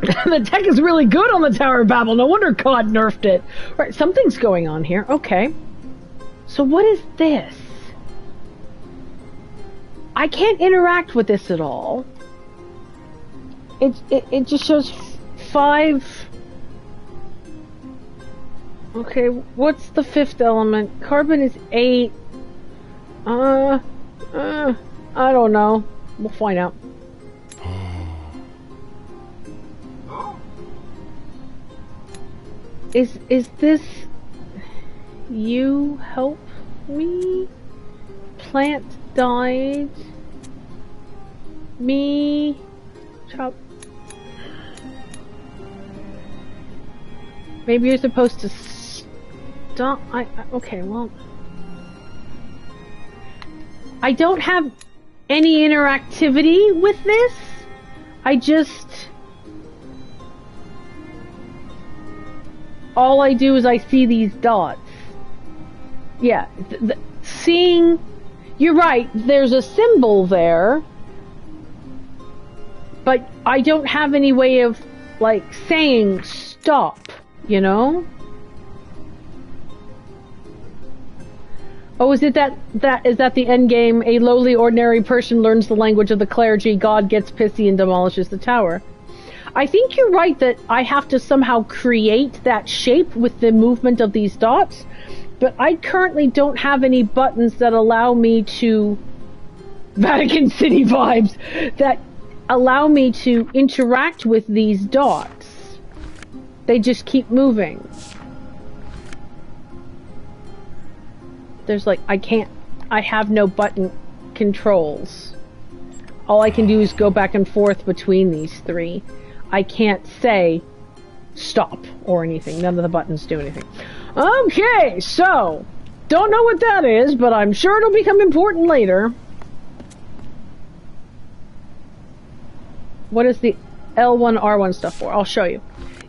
The tech is really good on the Tower of Babel. No wonder COD nerfed it. Right, something's going on here. Okay. So what is this? I can't interact with this at all. It just shows 5. Okay, what's the 5th element? Carbon is 8. I don't know. We'll find out. Is this... You help me? Plant died. Me... Chop... Maybe you're supposed to stop... okay, well... I don't have any interactivity with this. I just... All I do is I see these dots. Yeah, seeing... You're right, there's a symbol there. But I don't have any way of, like, saying stop, you know? Oh, is it is that the end game? A lowly ordinary person learns the language of the clergy, God gets pissy and demolishes the tower. I think you're right that I have to somehow create that shape with the movement of these dots, but I currently don't have any buttons that allow me to... Vatican City vibes! That allow me to interact with these dots. They just keep moving. There's like, I have no button controls. All I can do is go back and forth between these 3. I can't say stop or anything. None of the buttons do anything. Okay, so don't know what that is, but I'm sure it'll become important later. What is the L1, R1 stuff for? I'll show you.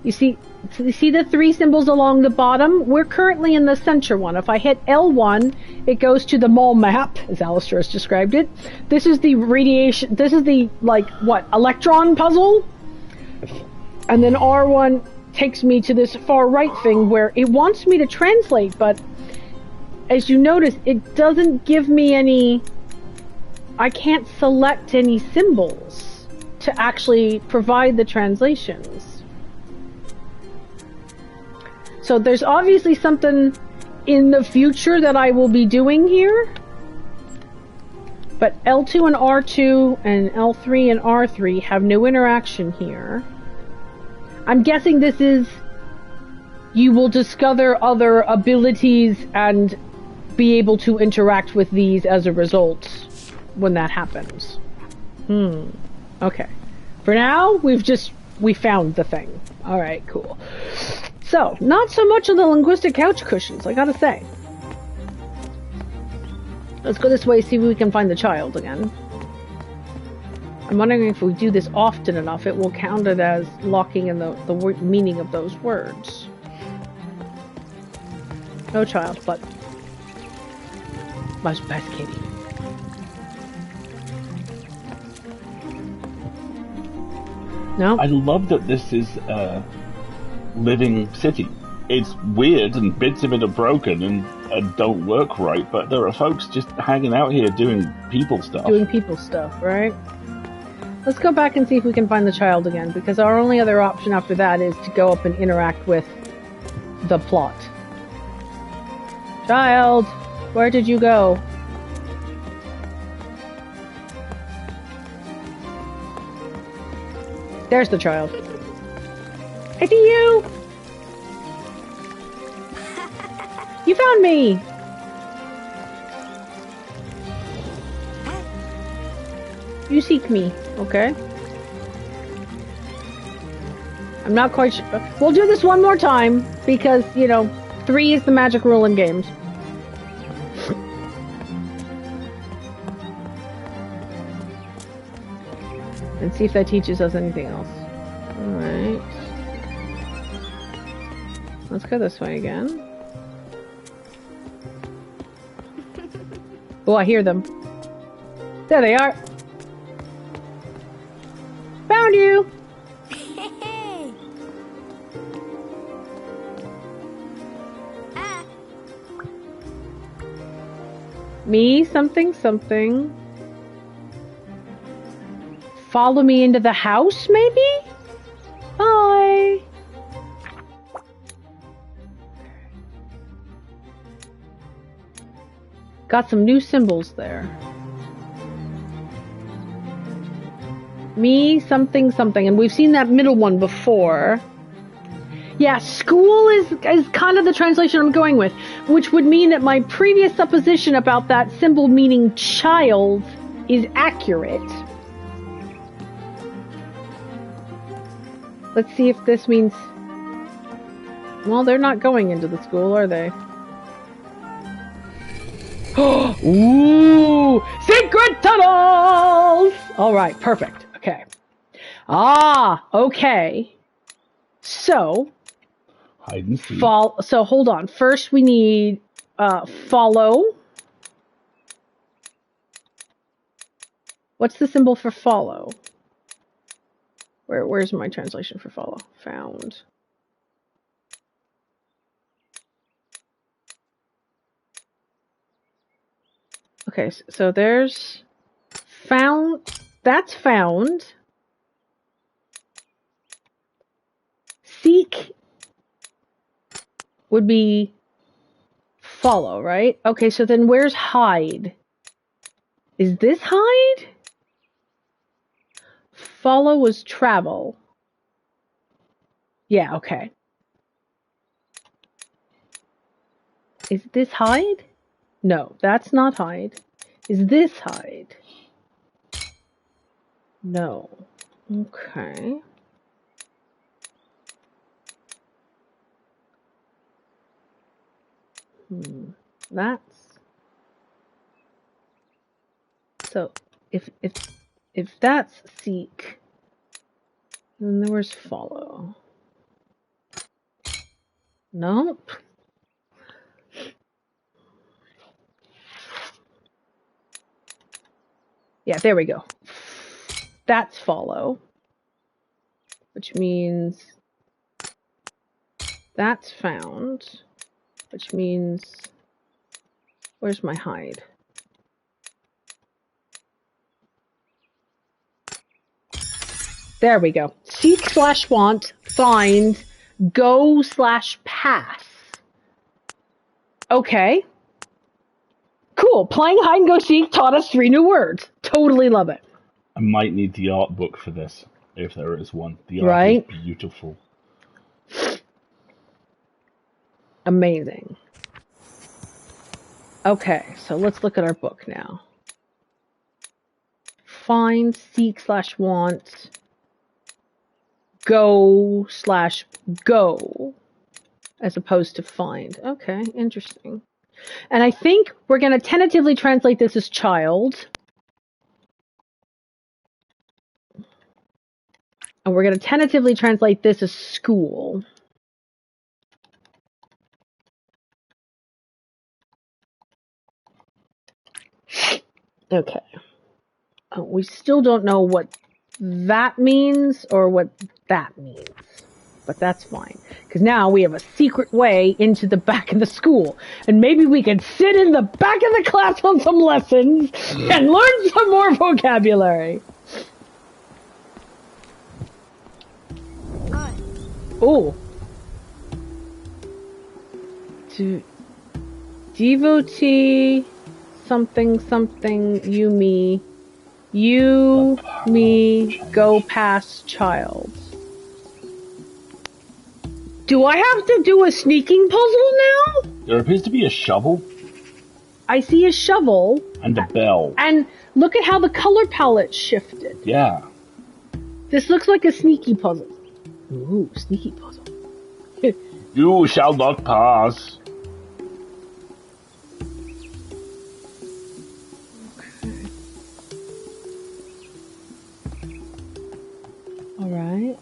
You see the 3 symbols along the bottom? We're currently in the center one. If I hit L1, it goes to the mall map, as Alistair has described it. This is the radiation, this is the, like, what, electron puzzle? And then R1 takes me to this far right thing where it wants me to translate, but as you notice, it doesn't give me any... I can't select any symbols to actually provide the translations. So there's obviously something in the future that I will be doing here. But L2 and R2 and L3 and R3 have no interaction here. I'm guessing this is... You will discover other abilities and be able to interact with these as a result when that happens. Okay. For now, we found the thing. Alright, cool. So, not so much of the linguistic couch cushions, I gotta say. Let's go this way, see if we can find the child again. I'm wondering if we do this often enough, it will count it as locking in the meaning of those words. No child, but... Most best kitty. No? I love that this is a living city. It's weird and bits of it are broken and don't work right, but there are folks just hanging out here doing people stuff. Doing people stuff, right? Let's go back and see if we can find the child again, because our only other option after that is to go up and interact with the plot. Child! Where did you go? There's the child. I see you! You found me! You seek me, okay? I'm not quite sure. We'll do this one more time, because, you know, 3 is the magic rule in games. And see if that teaches us anything else. Alright. Let's go this way again. Oh, I hear them. There they are. Found you! Me something something. Follow me into the house, maybe? Bye. Got some new symbols there. Me, something, something. And we've seen that middle one before. Yeah, school is kind of the translation I'm going with, which would mean that my previous supposition about that symbol meaning child is accurate. Let's see if this means... Well, they're not going into the school, are they? Ooh! Secret tunnels! Alright, perfect. Okay. Ah, okay. So... Hide and seek. So hold on. First we need follow. What's the symbol for follow? Where's my translation for follow? Found. Okay, so there's found. That's found. Seek would be follow, right? Okay, so then where's hide? Is this hide? Follow was travel. Yeah, okay. Is this hide? No, that's not hide. Is this hide? No. Okay. That's... So, if that's seek, then there was follow. Nope. Yeah, there we go. That's follow, which means that's found, which means where's my hide? There we go. Seek/want, find, go/pass. Okay. Cool. Playing hide and go seek taught us 3 new words. Totally love it. I might need the art book for this, if there is one. The art is beautiful. Amazing. Okay, so let's look at our book now. Find, seek/want, go/go, as opposed to find. Okay, interesting. And I think we're going to tentatively translate this as child. And we're going to tentatively translate this as school. Okay. We still don't know what that means or what that means. But that's fine. Because now we have a secret way into the back of the school. And maybe we can sit in the back of the class on some lessons and learn some more vocabulary. Oh. Devotee, something, something, you, me, go past child. Do I have to do a sneaking puzzle now? There appears to be a shovel. I see a shovel. And a bell. And look at how the color palette shifted. Yeah. This looks like a sneaky puzzle. Ooh, sneaky puzzle. You shall not pass. Okay. Alright.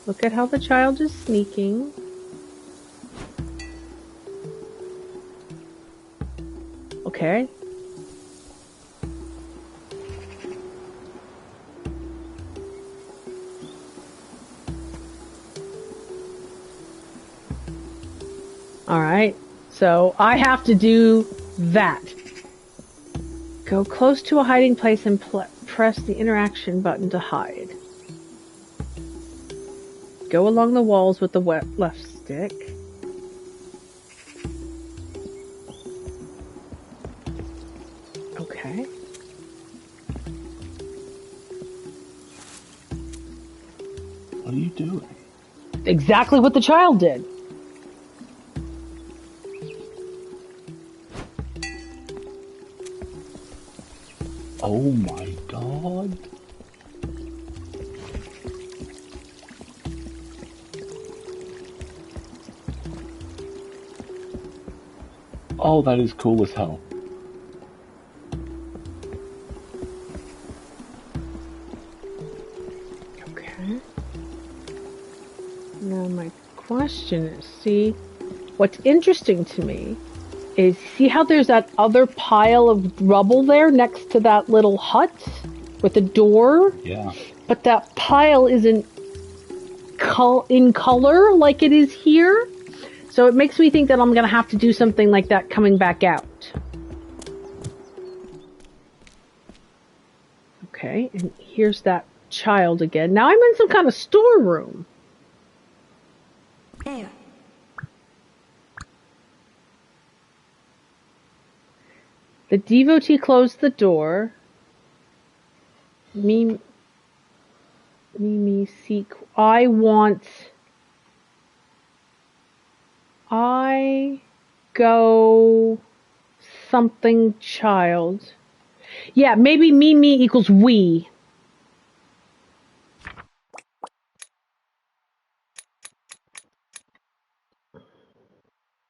Look at how the child is sneaking. Okay. Alright. So I have to do that. Go close to a hiding place and press the interaction button to hide. Go along the walls with the left stick. Okay. What are you doing? Exactly what the child did. Oh my god. Oh, that is cool as hell. Okay. Now my question is, see, what's interesting to me is, see how there's that other pile of rubble there next to that little hut with a door? Yeah. But that pile isn't in color like it is here. So it makes me think that I'm going to have to do something like that coming back out. Okay, and here's that child again. Now I'm in some kind of storeroom. There. The devotee closed the door. Me seek. I go something child. Yeah, maybe me equals we.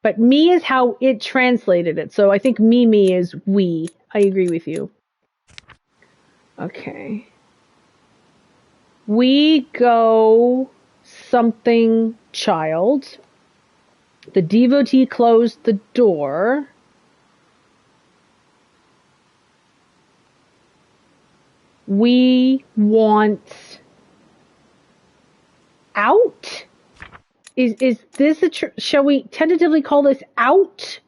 But me is how it translated it. So I think me is we. I agree with you. Okay. We go something child. The devotee closed the door. We want out? Is this shall we tentatively call this out?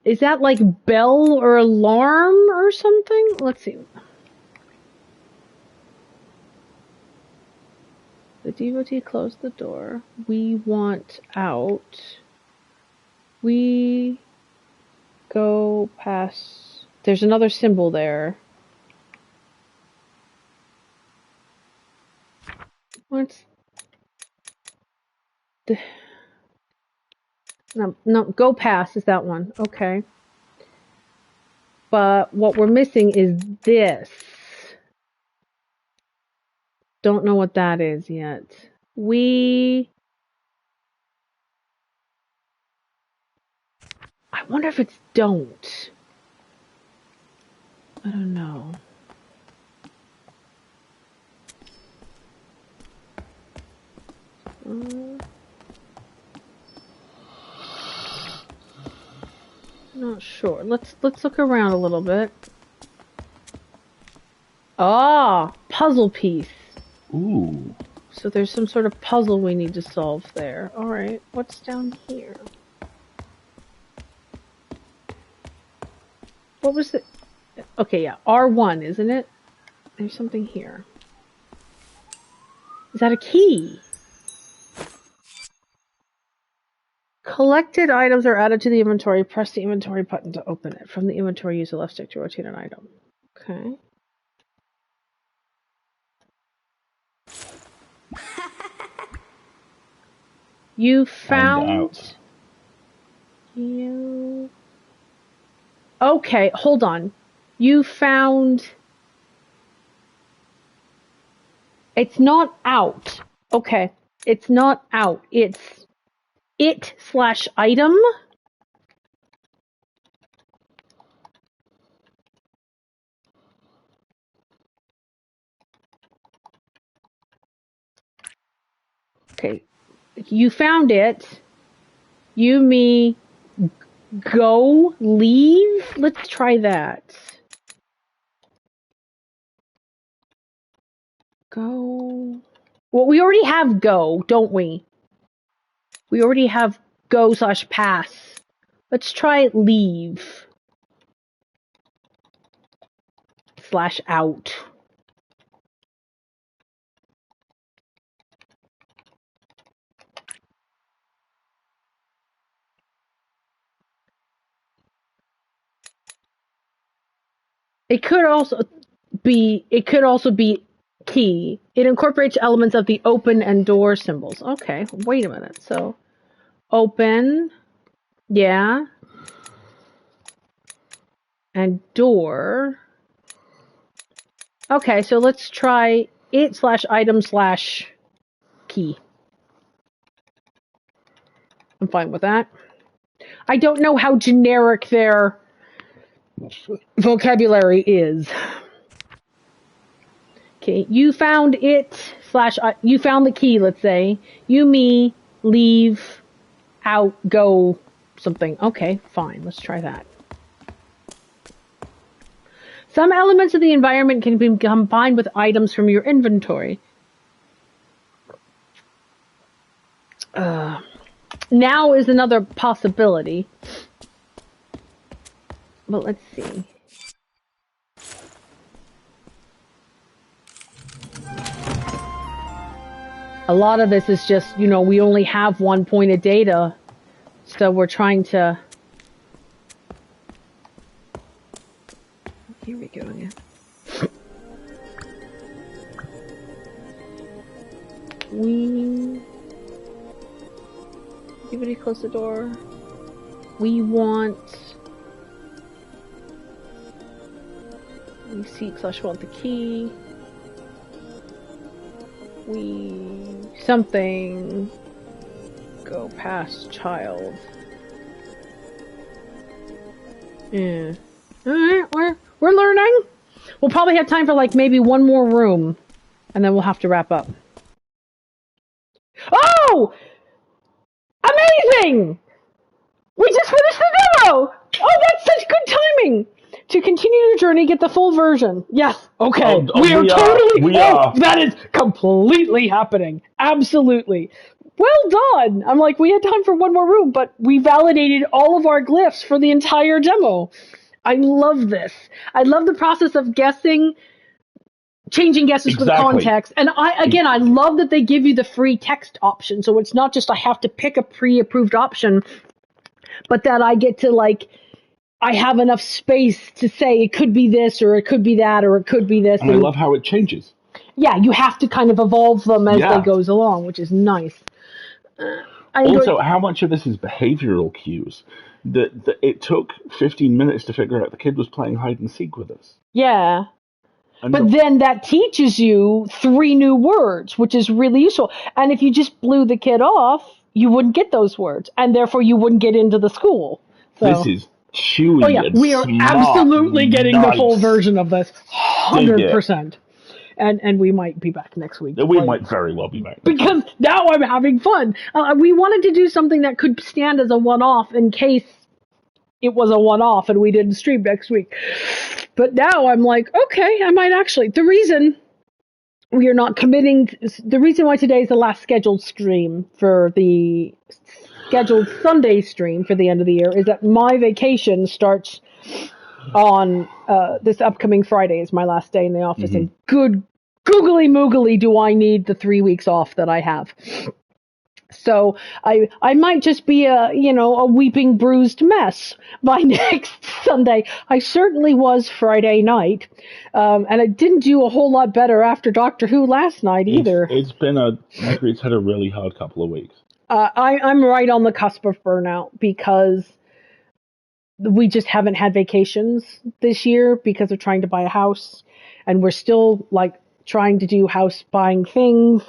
Is that like bell or alarm or something? Let's see. The devotee closed the door. We want out. We go past. There's another symbol there. What's the... No, go past is that one. Okay. But what we're missing is this. Don't know what that is yet. I wonder if it's don't. I don't know. Not sure. Let's look around a little bit. Ah, puzzle piece. Ooh. So there's some sort of puzzle we need to solve there. All right, what's down here? What was it? Okay, yeah, R1, isn't it? There's something here. Is that a key? Collected items are added to the inventory. Press the inventory button to open it. From the inventory, use the left stick to rotate an item. Okay. You found... You... Okay, hold on. You found... It's not out. Okay. It's not out. It's it/item. Okay. You found it. You, me, go, leave? Let's try that. Go. Well, we already have go, don't we? We already have go/pass. Let's try leave /out. It could also be key. It incorporates elements of the open and door symbols. Okay, wait a minute. So open, yeah, and door. Okay, so let's try it /item/key. I'm fine with that. I don't know how generic their vocabulary is. Okay, you found it / you found the key, let's say. You, me, leave, out, go, something. Okay, fine, let's try that. Some elements of the environment can be combined with items from your inventory. Now is another possibility. But let's see. A lot of this is just, we only have one point of data, so we're trying to... Here we go again. Everybody close the door. We seek /want the key. Something go past child. Yeah. Alright, we're learning. We'll probably have time for maybe one more room, and then we'll have to wrap up. Oh! Amazing! We just finished the demo! Oh, that's such good timing! To continue your journey, get the full version. Yes. Okay. We are. That is completely happening. Absolutely. Well done. I'm we had time for one more room, but we validated all of our glyphs for the entire demo. I love this. I love the process of changing guesses for the context. And I love that they give you the free text option. So it's not just I have to pick a pre-approved option, but that I get to I have enough space to say it could be this, or it could be that, or it could be this. And I love how it changes. Yeah, you have to kind of evolve them as they goes along, which is nice. Also, how much of this is behavioral cues? That it took 15 minutes to figure out the kid was playing hide and seek with us. Yeah. But then that teaches you 3 new words, which is really useful. And if you just blew the kid off, you wouldn't get those words, and therefore you wouldn't get into the school. So. This is chewy. Oh yeah, we are absolutely getting the full version of this, 100%. And we might be back next week. We might very well be back. Because now I'm having fun. We wanted to do something that could stand as a one-off in case it was a one-off and we didn't stream next week. But now I'm okay, I might actually. The reason we are not committing, the reason why today is the last scheduled stream for the scheduled Sunday stream for the end of the year is that my vacation starts on this upcoming Friday is my last day in the office, and good googly moogly do I need the 3 weeks off that I have. So I might just be a weeping bruised mess by next Sunday. I certainly was Friday night, and I didn't do a whole lot better after Doctor Who last night either. Margaret's had a really hard couple of weeks. I'm right on the cusp of burnout because we just haven't had vacations this year because of trying to buy a house, and we're still trying to do house buying things.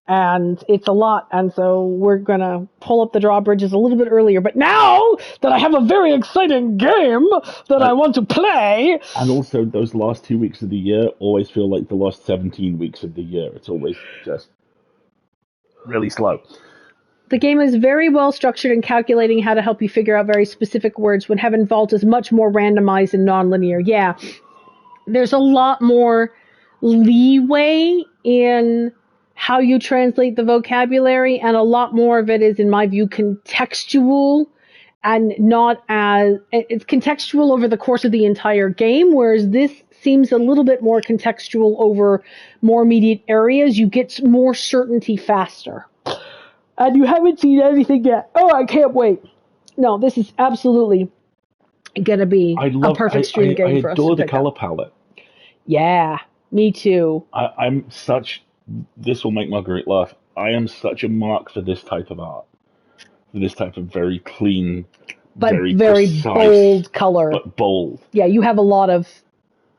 And it's a lot, and so we're going to pull up the drawbridges a little bit earlier. But now that I have a very exciting game that I want to play... And also, those last 2 weeks of the year always feel like the last 17 weeks of the year. It's always just really slow. The game is very well structured in calculating how to help you figure out very specific words when Heaven Vault is much more randomized and nonlinear. Yeah, there's a lot more leeway in how you translate the vocabulary, and a lot more of it is, in my view, contextual and not as it's contextual over the course of the entire game, whereas this seems a little bit more contextual over more immediate areas. You get more certainty faster. And you haven't seen anything yet. Oh, I can't wait. No, this is absolutely going to be a perfect stream game for us to adore the pick color up. palette. Yeah, me too. This will make Marguerite laugh. I am such a mark for this type of art. For this type of very clean, But very very precise, bold color. but bold. Yeah, you have a lot of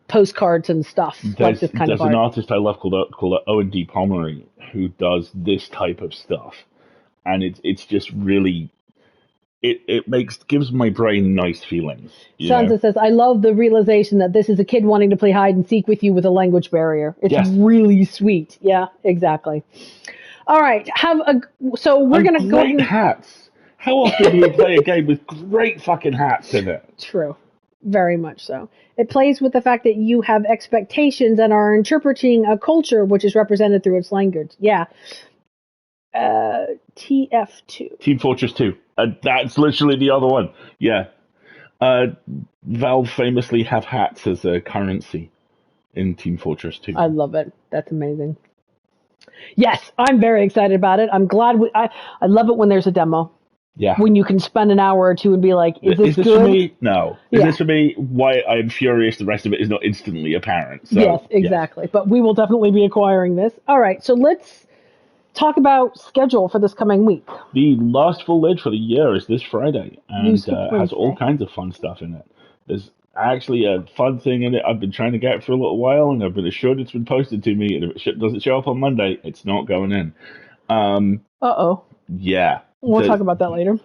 postcards and stuff like this kind of art. There's an artist I love called Owen D. Pomeroy who does this type of stuff. And it's just really... It gives my brain nice feelings. Sansa says, I love the realization that this is a kid wanting to play hide and seek with you with a language barrier. It's really sweet. Yeah, exactly. All right. So we're going to go... Great hats. How often do we play a game with great fucking hats in it? True. Very much so. It plays with the fact that you have expectations and are interpreting a culture which is represented through its language. Yeah. TF2. Team Fortress 2. That's literally the other one. Yeah. Valve famously have hats as a currency in Team Fortress 2. I love it. That's amazing. Yes, I'm very excited about it. I'm glad I love it when there's a demo. Yeah. When you can spend an hour or two and be like, is this good? For me? No. Is this for me? Why I'm furious the rest of it is not instantly apparent. So, yes, exactly. Yes. But we will definitely be acquiring this. All right, so let's talk about schedule for this coming week. The last full lid for the year is this Friday, and has all kinds of fun stuff in it. There's actually a fun thing in it I've been trying to get for a little while, and I've been assured it's been posted to me, and if it doesn't show up on Monday, it's not going in. Uh-oh. Yeah. We'll talk about that later.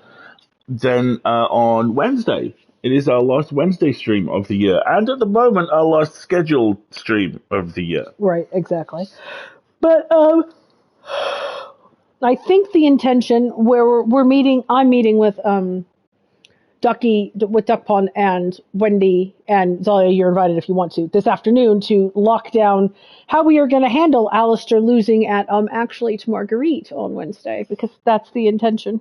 Then on Wednesday, it is our last Wednesday stream of the year, and at the moment, our last scheduled stream of the year. Right, exactly. But I think the intention where I'm meeting with Ducky, with Duck Pond and Wendy and Zalia, you're invited if you want to, this afternoon to lock down how we are going to handle Alistair losing at actually to Marguerite on Wednesday, because that's the intention.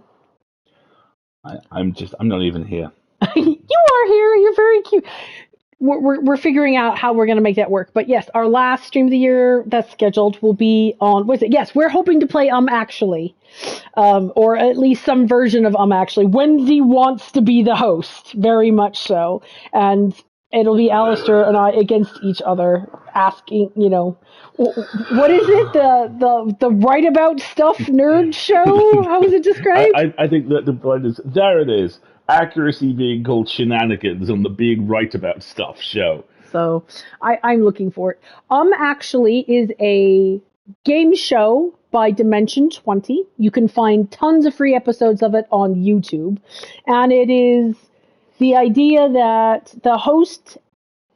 I'm not even here. You are here. You're very cute. We're figuring out how we're going to make that work. But yes, our last stream of the year that's scheduled will be on, what is it? Yes, we're hoping to play Actually, or at least some version of Actually. Wendy wants to be the host, very much so. And it'll be Alistair and I against each other, asking, what is it? The Write About Stuff nerd show? How was it described? I think that the point is, there it is. Accuracy being called shenanigans on the Being Right About Stuff show. So I'm looking for it. Actually is a game show by Dimension 20. You can find tons of free episodes of it on YouTube. And it is the idea that the host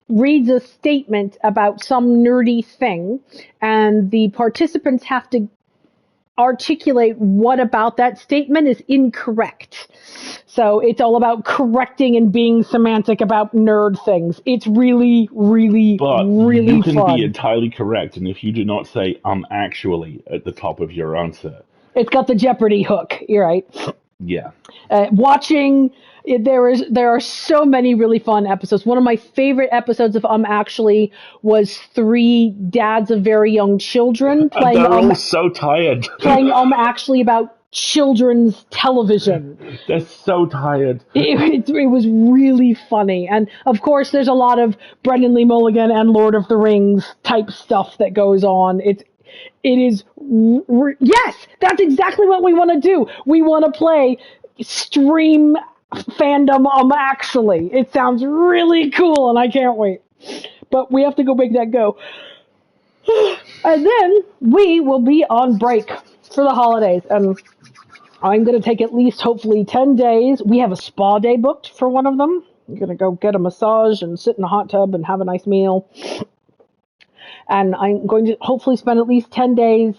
reads a statement about some nerdy thing, and the participants have to articulate what about that statement is incorrect. So it's all about correcting and being semantic about nerd things. It's really, really, really you can fun. be entirely correct, and if you do not say actually at the top of your answer, it's got the Jeopardy hook. You're right. Yeah. Watching, there are so many really fun episodes. One of my favorite episodes of Actually was 3 dads of very young children playing. They're all so tired. Playing Actually about children's television. They're so tired. It was really funny, and of course, there's a lot of Brendan Lee Mulligan and Lord of the Rings type stuff that goes on. It is yes, that's exactly what we want to do. We want to play stream fandom Actually. It sounds really cool, and I can't wait. But we have to go make that go. And then we will be on break for the holidays, and I'm going to take at least, hopefully, 10 days. We have a spa day booked for one of them. I'm going to go get a massage and sit in a hot tub and have a nice meal. And I'm going to hopefully spend at least 10 days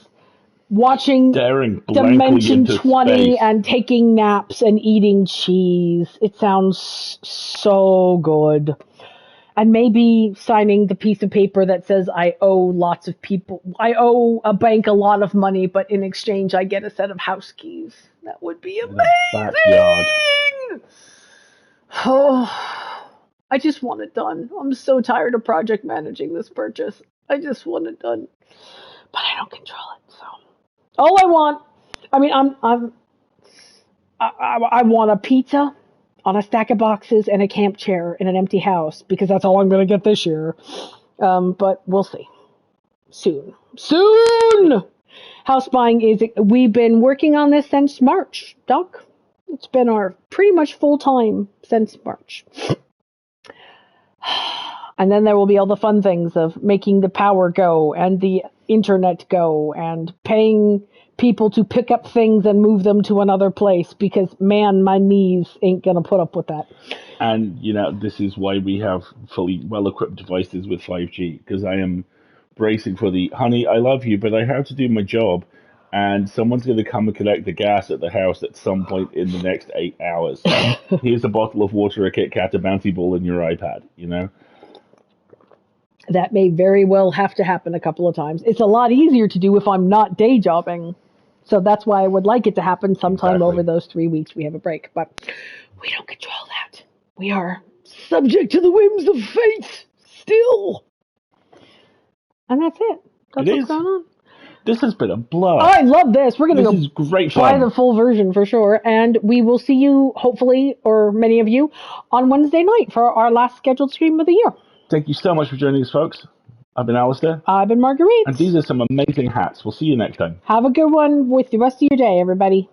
watching Dimension 20 and taking naps and eating cheese. It sounds so good. And maybe signing the piece of paper that says I owe a bank a lot of money, but in exchange I get a set of house keys. That would be In the backyard. amazing! Oh, I just want it done. I'm so tired of project managing this purchase. I just want it done. But I don't control it, so. All I want, I want a pizza on a stack of boxes and a camp chair in an empty house because that's all I'm going to get this year. But we'll see. Soon. House buying we've been working on this since March, Doc. It's been our pretty much full time since March. And then there will be all the fun things of making the power go and the internet go and paying people to pick up things and move them to another place because, man, my knees ain't going to put up with that. And, this is why we have fully well-equipped devices with 5G, because I am bracing for honey, I love you, but I have to do my job, and someone's going to come and collect the gas at the house at some point in the next 8 hours. Here's a bottle of water, a Kit Kat, a bouncy ball, and your iPad, That may very well have to happen a couple of times. It's a lot easier to do if I'm not day jobbing. So that's why I would like it to happen sometime over those 3 weeks we have a break. But we don't control that. We are subject to the whims of fate still. And that's it. That's what's going on. This has been a blast. I love this. We're going to This is great buy fun. the full version for sure. And we will see you, hopefully, or many of you, on Wednesday night for our last scheduled stream of the year. Thank you so much for joining us, folks. I've been Alistair. I've been Marguerite. And these are some amazing hats. We'll see you next time. Have a good one with the rest of your day, everybody.